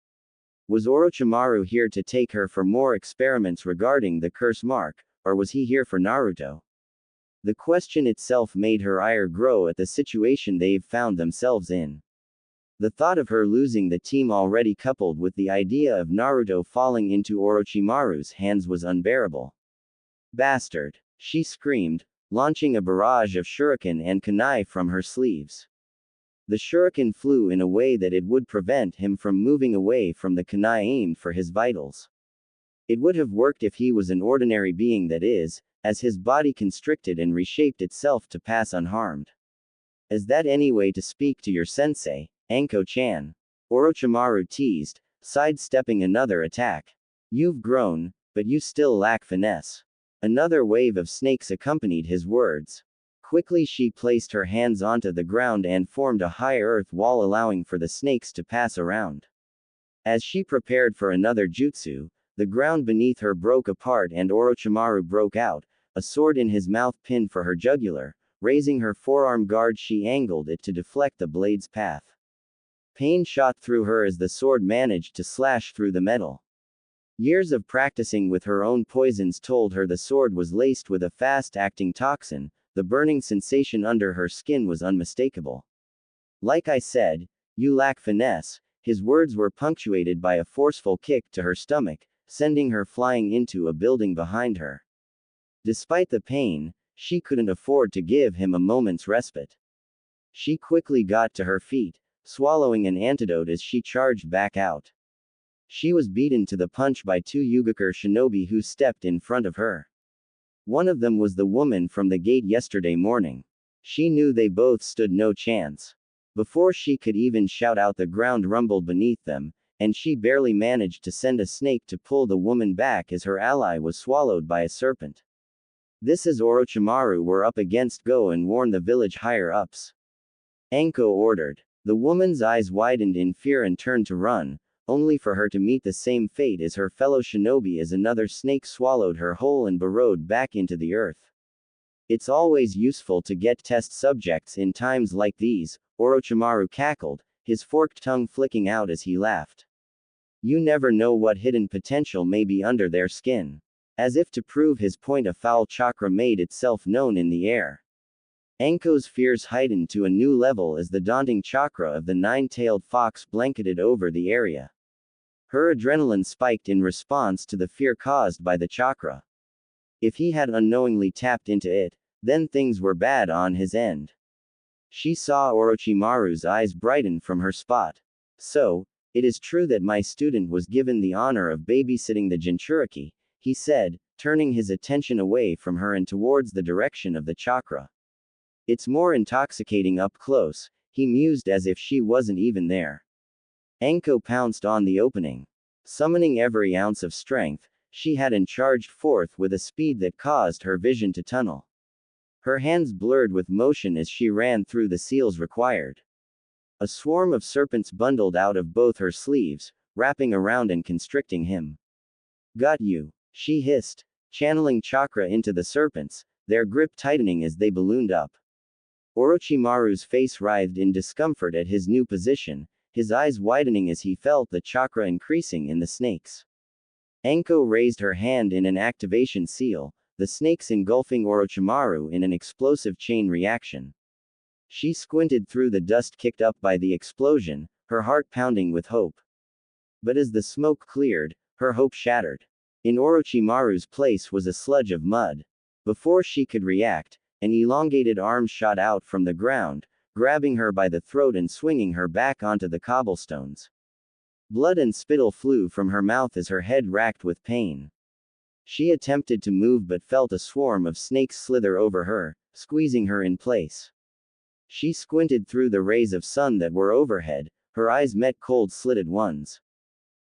Was Orochimaru here to take her for more experiments regarding the curse mark, or was he here for Naruto? The question itself made her ire grow at the situation they've found themselves in. The thought of her losing the team already, coupled with the idea of Naruto falling into Orochimaru's hands, was unbearable. Bastard! She screamed, launching a barrage of shuriken and kunai from her sleeves. The shuriken flew in a way that it would prevent him from moving away from the kunai aimed for his vitals. It would have worked if he was an ordinary being, that is, as his body constricted and reshaped itself to pass unharmed. Is that any way to speak to your sensei, Anko-chan? Orochimaru teased, sidestepping another attack. You've grown, but you still lack finesse. Another wave of snakes accompanied his words. Quickly she placed her hands onto the ground and formed a high earth wall allowing for the snakes to pass around. As she prepared for another jutsu, the ground beneath her broke apart and Orochimaru broke out, a sword in his mouth pinned for her jugular. Raising her forearm guard she angled it to deflect the blade's path. Pain shot through her as the sword managed to slash through the metal. Years of practicing with her own poisons told her the sword was laced with a fast-acting toxin. The burning sensation under her skin was unmistakable. Like I said, you lack finesse. His words were punctuated by a forceful kick to her stomach, sending her flying into a building behind her. Despite the pain, she couldn't afford to give him a moment's respite. She quickly got to her feet, swallowing an antidote as she charged back out. She was beaten to the punch by two Yugakure shinobi who stepped in front of her. One of them was the woman from the gate yesterday morning. She knew they both stood no chance. Before she could even shout out, the ground rumbled beneath them, and she barely managed to send a snake to pull the woman back as her ally was swallowed by a serpent. This is Orochimaru were up against, go and warn the village higher-ups. Anko ordered. The woman's eyes widened in fear and turned to run, only for her to meet the same fate as her fellow shinobi as another snake swallowed her whole and burrowed back into the earth. It's always useful to get test subjects in times like these, Orochimaru cackled, his forked tongue flicking out as he laughed. You never know what hidden potential may be under their skin. As if to prove his point, a foul chakra made itself known in the air. Anko's fears heightened to a new level as the daunting chakra of the nine-tailed fox blanketed over the area. Her adrenaline spiked in response to the fear caused by the chakra. If he had unknowingly tapped into it, then things were bad on his end. She saw Orochimaru's eyes brighten from her spot. So, it is true that my student was given the honor of babysitting the Jinchuriki, he said, turning his attention away from her and towards the direction of the chakra. It's more intoxicating up close, he mused as if she wasn't even there. Anko pounced on the opening. Summoning every ounce of strength she had and charged forth with a speed that caused her vision to tunnel. Her hands blurred with motion as she ran through the seals required. A swarm of serpents bundled out of both her sleeves, wrapping around and constricting him. Got you, she hissed, channeling chakra into the serpents, their grip tightening as they ballooned up. Orochimaru's face writhed in discomfort at his new position, his eyes widening as he felt the chakra increasing in the snakes. Anko raised her hand in an activation seal, the snakes engulfing Orochimaru in an explosive chain reaction. She squinted through the dust kicked up by the explosion, her heart pounding with hope. But as the smoke cleared, her hope shattered. In Orochimaru's place was a sludge of mud. Before she could react, an elongated arm shot out from the ground, grabbing her by the throat and swinging her back onto the cobblestones. Blood and spittle flew from her mouth as her head racked with pain. She attempted to move but felt a swarm of snakes slither over her, squeezing her in place. She squinted through the rays of sun that were overhead, her eyes met cold-slitted ones.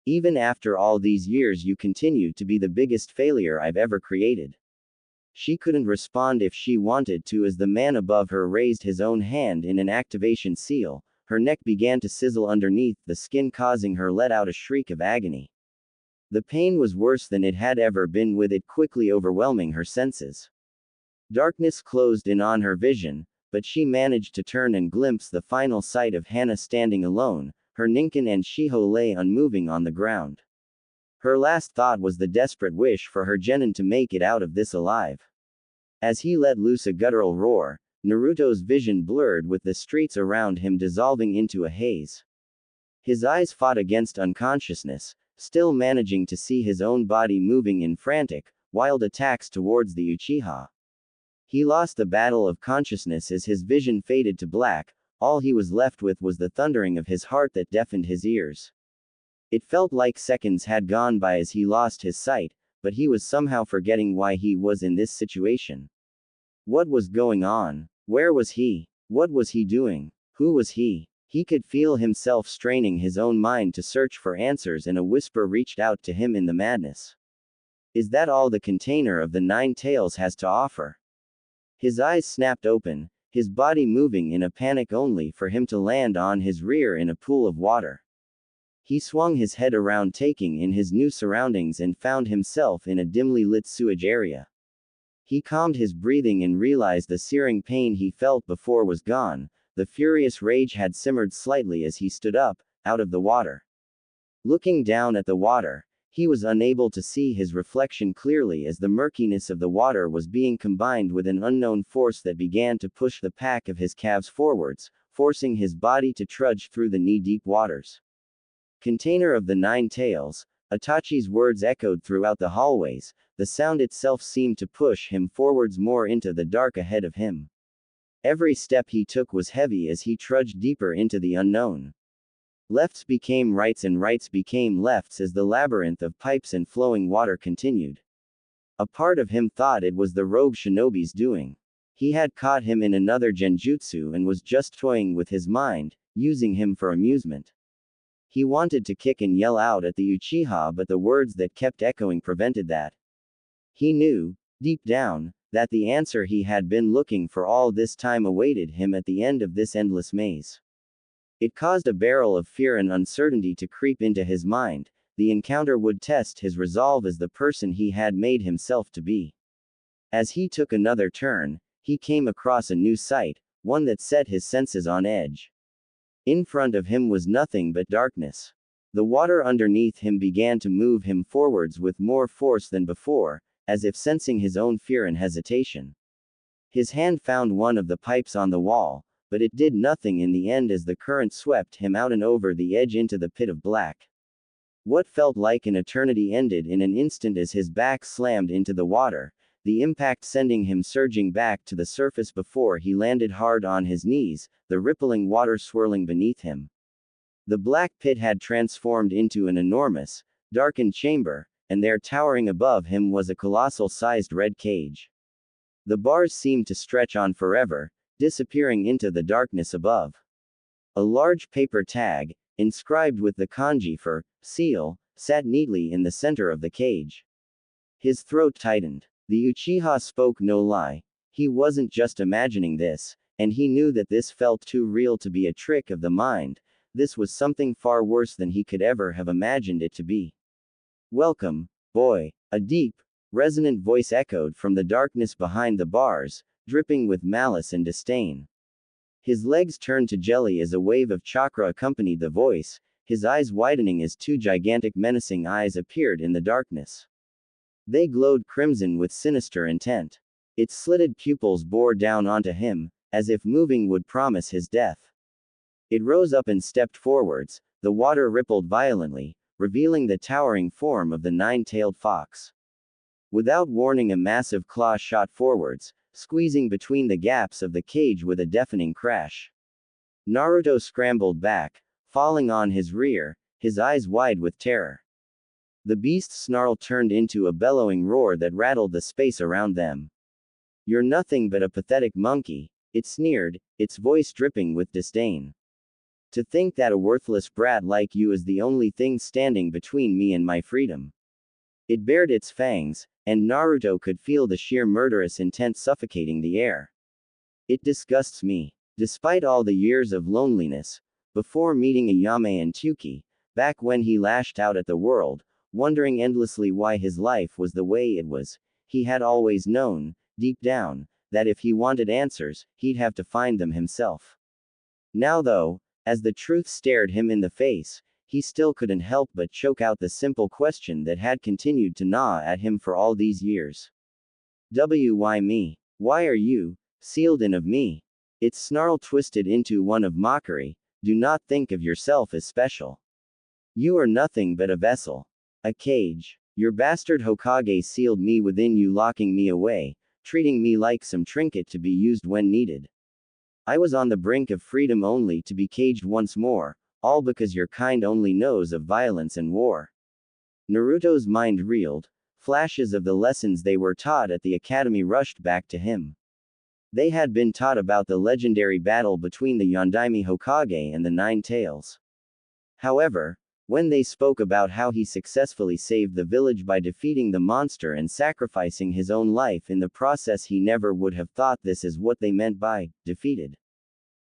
Even after all these years you continue to be the biggest failure I've ever created. She couldn't respond if she wanted to as the man above her raised his own hand in an activation seal, her neck began to sizzle underneath the skin causing her let out a shriek of agony. The pain was worse than it had ever been, with it quickly overwhelming her senses. Darkness closed in on her vision, but she managed to turn and glimpse the final sight of Hana standing alone, her Ninken and Shiho lay unmoving on the ground. Her last thought was the desperate wish for her genin to make it out of this alive. As he let loose a guttural roar, Naruto's vision blurred with the streets around him dissolving into a haze. His eyes fought against unconsciousness, still managing to see his own body moving in frantic, wild attacks towards the Uchiha. He lost the battle of consciousness as his vision faded to black, all he was left with was the thundering of his heart that deafened his ears. It felt like seconds had gone by as he lost his sight, but he was somehow forgetting why he was in this situation. What was going on? Where was he? What was he doing? Who was he? He could feel himself straining his own mind to search for answers, and a whisper reached out to him in the madness. Is that all the container of the Nine Tails has to offer? His eyes snapped open, his body moving in a panic only for him to land on his rear in a pool of water. He swung his head around, taking in his new surroundings, and found himself in a dimly lit sewage area. He calmed his breathing and realized the searing pain he felt before was gone. The furious rage had simmered slightly as he stood up, out of the water. Looking down at the water, he was unable to see his reflection clearly, as the murkiness of the water was being combined with an unknown force that began to push the back of his calves forwards, forcing his body to trudge through the knee-deep waters. Container of the Nine Tails, Itachi's words echoed throughout the hallways. The sound itself seemed to push him forwards more into the dark ahead of him. Every step he took was heavy as he trudged deeper into the unknown. Lefts became rights and rights became lefts as the labyrinth of pipes and flowing water continued. A part of him thought it was the rogue shinobi's doing. He had caught him in another genjutsu and was just toying with his mind, using him for amusement. He wanted to kick and yell out at the Uchiha, but the words that kept echoing prevented that. He knew, deep down, that the answer he had been looking for all this time awaited him at the end of this endless maze. It caused a barrel of fear and uncertainty to creep into his mind. The encounter would test his resolve as the person he had made himself to be. As he took another turn, he came across a new sight, one that set his senses on edge. In front of him was nothing but darkness. The water underneath him began to move him forwards with more force than before, as if sensing his own fear and hesitation. His hand found one of the pipes on the wall, but it did nothing in the end as the current swept him out and over the edge into the pit of black. What felt like an eternity ended in an instant as his back slammed into the water, the impact sending him surging back to the surface before he landed hard on his knees, the rippling water swirling beneath him. The black pit had transformed into an enormous, darkened chamber, and there towering above him was a colossal-sized red cage. The bars seemed to stretch on forever, disappearing into the darkness above. A large paper tag, inscribed with the kanji for seal, sat neatly in the center of the cage. His throat tightened. The Uchiha spoke no lie. He wasn't just imagining this, and he knew that this felt too real to be a trick of the mind. This was something far worse than he could ever have imagined it to be. Welcome, boy. A deep, resonant voice echoed from the darkness behind the bars, dripping with malice and disdain. His legs turned to jelly as a wave of chakra accompanied the voice, his eyes widening as two gigantic menacing eyes appeared in the darkness. They glowed crimson with sinister intent. Its slitted pupils bore down onto him, as if moving would promise his death. It rose up and stepped forwards. The water rippled violently, revealing the towering form of the nine-tailed fox. Without warning, a massive claw shot forwards, squeezing between the gaps of the cage with a deafening crash. Naruto scrambled back, falling on his rear, his eyes wide with terror. The beast's snarl turned into a bellowing roar that rattled the space around them. "You're nothing but a pathetic monkey," it sneered, its voice dripping with disdain. "To think that a worthless brat like you is the only thing standing between me and my freedom." It bared its fangs, and Naruto could feel the sheer murderous intent suffocating the air. "It disgusts me. Despite all the years of loneliness, before meeting Ayame and Tuki, back when he lashed out at the world, wondering endlessly why his life was the way it was, he had always known, deep down, that if he wanted answers, he'd have to find them himself. Now though, as the truth stared him in the face, he still couldn't help but choke out the simple question that had continued to gnaw at him for all these years. Why me? Why are you sealed in of me?" Its snarl twisted into one of mockery. "Do not think of yourself as special. You are nothing but a vessel. A cage. Your bastard Hokage sealed me within you, locking me away, treating me like some trinket to be used when needed. I was on the brink of freedom only to be caged once more, all because your kind only knows of violence and war." Naruto's mind reeled. Flashes of the lessons they were taught at the academy rushed back to him. They had been taught about the legendary battle between the Yondaime Hokage and the Nine Tails. However, when they spoke about how he successfully saved the village by defeating the monster and sacrificing his own life in the process, he never would have thought this is what they meant by defeated.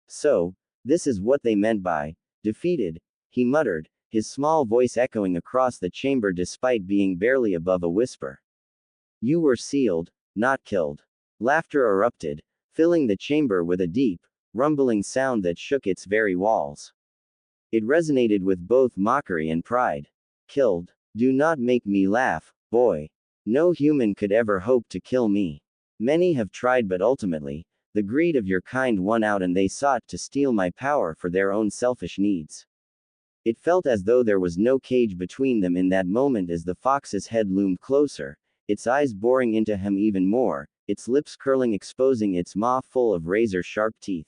So, this is what they meant by defeated, he muttered, his small voice echoing across the chamber despite being barely above a whisper. You were sealed, not killed. Laughter erupted, filling the chamber with a deep, rumbling sound that shook its very walls. It resonated with both mockery and pride. Killed. Do not make me laugh, boy. No human could ever hope to kill me. Many have tried, but ultimately, the greed of your kind won out and they sought to steal my power for their own selfish needs. It felt as though there was no cage between them in that moment as the fox's head loomed closer, its eyes boring into him even more, its lips curling, exposing its maw full of razor-sharp teeth.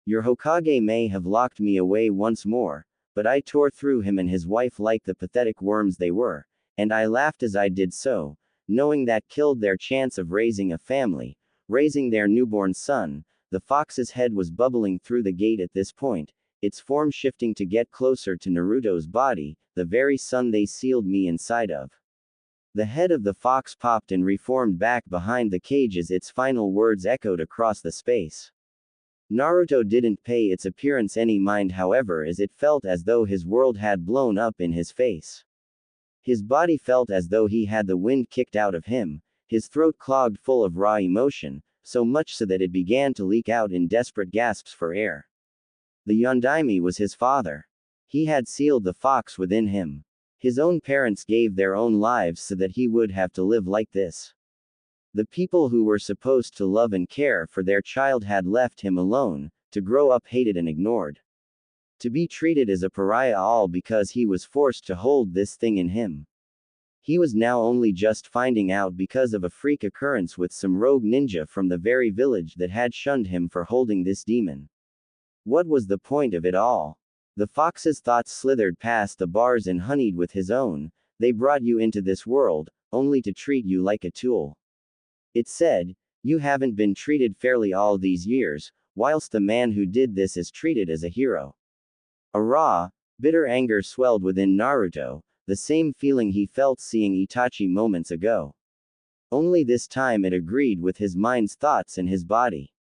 Your Hokage may have locked me away once more, but I tore through him and his wife like the pathetic worms they were, and I laughed as I did so, knowing that killed their chance of raising a family, raising their newborn son. The fox's head was bubbling through the gate at this point, its form shifting to get closer to Naruto's body, the very son they sealed me inside of. The head of the fox popped and reformed back behind the cage as its final words echoed across the space. Naruto didn't pay its appearance any mind, however, as it felt as though his world had blown up in his face. His body felt as though he had the wind kicked out of him, his throat clogged full of raw emotion, so much so that it began to leak out in desperate gasps for air. The Yondaime was his father. He had sealed the fox within him. His own parents gave their own lives so that he would have to live like this. The people who were supposed to love and care for their child had left him alone, to grow up hated and ignored. To be treated as a pariah, all because he was forced to hold this thing in him. He was now only just finding out because of a freak occurrence with some rogue ninja from the very village that had shunned him for holding this demon. What was the point of it all? The fox's thoughts slithered past the bars and honeyed with his own. They brought you into this world, only to treat you like a tool. It said, you haven't been treated fairly all these years, whilst the man who did this is treated as a hero. A raw, bitter anger swelled within Naruto, the same feeling he felt seeing Itachi moments ago. Only this time it agreed with his mind's thoughts and his body.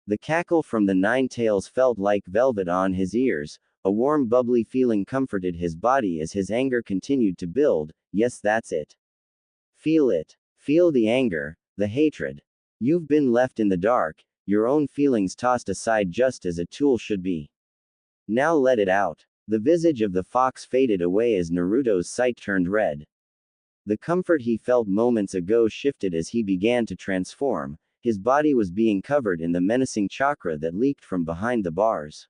The cackle from the Nine Tails felt like velvet on his ears, a warm bubbly feeling comforted his body as his anger continued to build. Yes, that's it. Feel it. Feel the anger, the hatred. You've been left in the dark, your own feelings tossed aside just as a tool should be. Now let it out. The visage of the fox faded away as Naruto's sight turned red. The comfort he felt moments ago shifted as he began to transform. His body was being covered in the menacing chakra that leaked from behind the bars.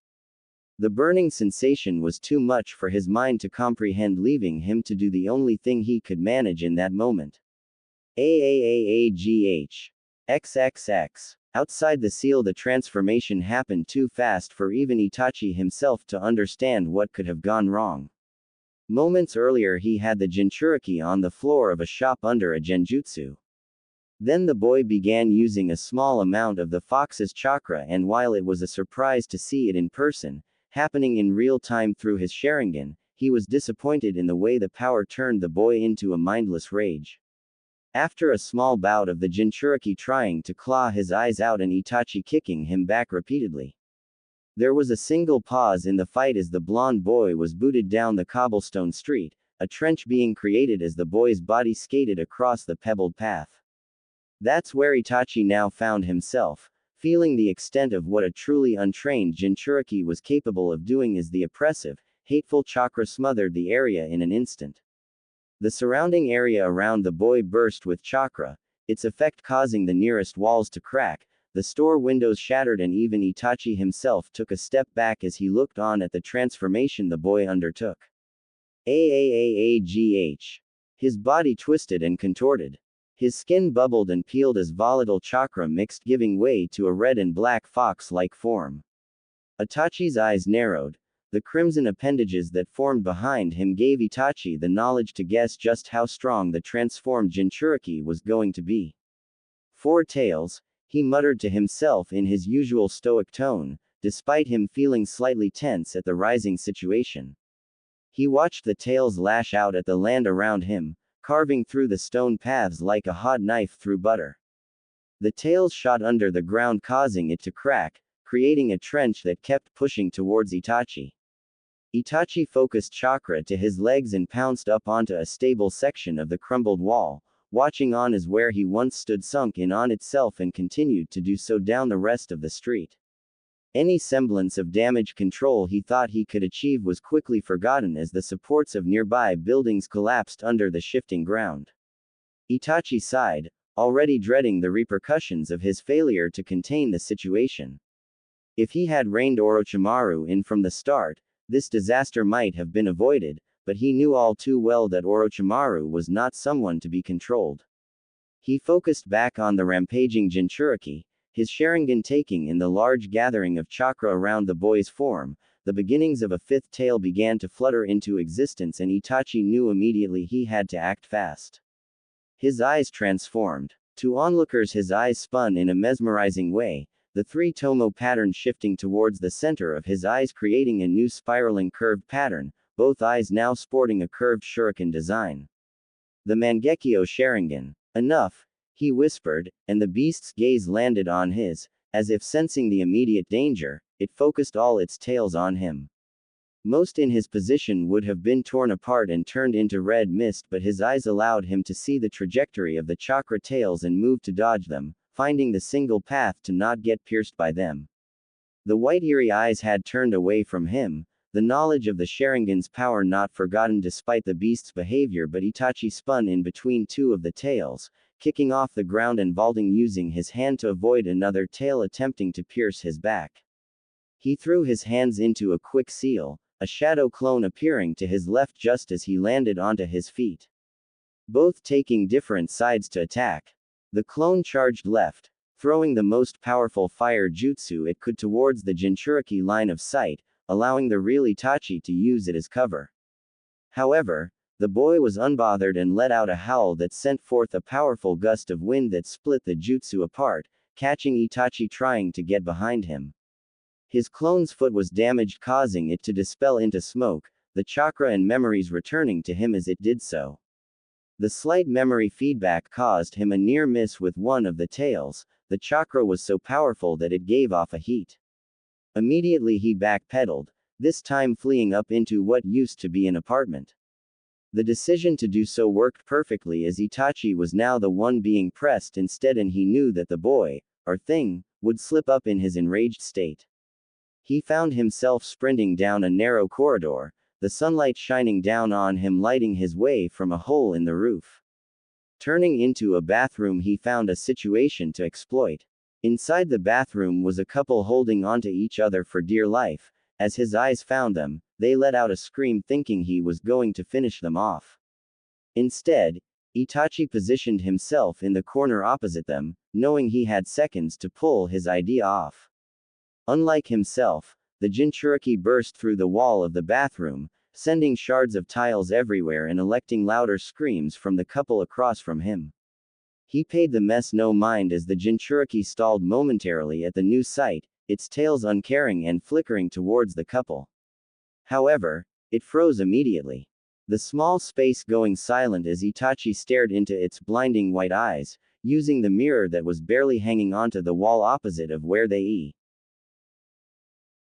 The burning sensation was too much for his mind to comprehend, leaving him to do the only thing he could manage in that moment. AAAAGH. XXX. Outside the seal, the transformation happened too fast for even Itachi himself to understand what could have gone wrong. Moments earlier he had the Jinchuriki on the floor of a shop under a genjutsu. Then the boy began using a small amount of the fox's chakra, and while it was a surprise to see it in person, happening in real time through his Sharingan, he was disappointed in the way the power turned the boy into a mindless rage. After a small bout of the Jinchuriki trying to claw his eyes out and Itachi kicking him back repeatedly, there was a single pause in the fight as the blonde boy was booted down the cobblestone street, a trench being created as the boy's body skated across the pebbled path. That's where Itachi now found himself, feeling the extent of what a truly untrained Jinchuriki was capable of doing as the oppressive, hateful chakra smothered the area in an instant. The surrounding area around the boy burst with chakra, its effect causing the nearest walls to crack, the store windows shattered, and even Itachi himself took a step back as he looked on at the transformation the boy undertook. AAAAGH. His body twisted and contorted. His skin bubbled and peeled as volatile chakra mixed, giving way to a red and black fox-like form. Itachi's eyes narrowed, The crimson appendages that formed behind him gave Itachi the knowledge to guess just how strong the transformed Jinchuriki was going to be. 4 tails, he muttered to himself in his usual stoic tone, despite him feeling slightly tense at the rising situation. He watched the tails lash out at the land around him, carving through the stone paths like a hot knife through butter. The tails shot under the ground, causing it to crack, creating a trench that kept pushing towards Itachi. Itachi focused chakra to his legs and pounced up onto a stable section of the crumbled wall, watching on as where he once stood sunk in on itself and continued to do so down the rest of the street. Any semblance of damage control he thought he could achieve was quickly forgotten as the supports of nearby buildings collapsed under the shifting ground. Itachi sighed, already dreading the repercussions of his failure to contain the situation. If he had reined Orochimaru in from the start, this disaster might have been avoided, but he knew all too well that Orochimaru was not someone to be controlled. He focused back on the rampaging Jinchuriki, his Sharingan taking in the large gathering of chakra around the boy's form. The beginnings of a 5th tail began to flutter into existence, and Itachi knew immediately he had to act fast. His eyes transformed. To onlookers, his eyes spun in a mesmerizing way, the 3 tomo pattern shifting towards the center of his eyes, creating a new spiraling curved pattern, both eyes now sporting a curved shuriken design. The Mangekyo Sharingan. Enough, he whispered, and the beast's gaze landed on his. As if sensing the immediate danger, it focused all its tails on him. Most in his position would have been torn apart and turned into red mist, but his eyes allowed him to see the trajectory of the chakra tails and move to dodge them, finding the single path to not get pierced by them. The white eerie eyes had turned away from him, the knowledge of the Sharingan's power not forgotten despite the beast's behavior, but Itachi spun in between 2 of the tails, kicking off the ground and vaulting, using his hand to avoid another tail attempting to pierce his back. He threw his hands into a quick seal, a shadow clone appearing to his left just as he landed onto his feet. Both taking different sides to attack. The clone charged left, throwing the most powerful fire jutsu it could towards the Jinchuriki line of sight, allowing the real Itachi to use it as cover. However, the boy was unbothered and let out a howl that sent forth a powerful gust of wind that split the jutsu apart, catching Itachi trying to get behind him. His clone's foot was damaged, causing it to dispel into smoke, the chakra and memories returning to him as it did so. The slight memory feedback caused him a near miss with one of the tails. The chakra was so powerful that it gave off a heat. Immediately he backpedaled, this time fleeing up into what used to be an apartment. The decision to do so worked perfectly, as Itachi was now the one being pressed instead, and he knew that the boy, or thing, would slip up in his enraged state. He found himself sprinting down a narrow corridor, the sunlight shining down on him, lighting his way from a hole in the roof. Turning into a bathroom, he found a situation to exploit. Inside the bathroom was a couple holding onto each other for dear life. As his eyes found them, they let out a scream, thinking he was going to finish them off. Instead, Itachi positioned himself in the corner opposite them, knowing he had seconds to pull his idea off. Unlike himself, the Jinchuriki burst through the wall of the bathroom, sending shards of tiles everywhere and electing louder screams from the couple across from him. He paid the mess no mind as the Jinchuriki stalled momentarily at the new sight, its tails uncaring and flickering towards the couple. However, it froze immediately. The small space going silent as Itachi stared into its blinding white eyes, using the mirror that was barely hanging onto the wall opposite of where they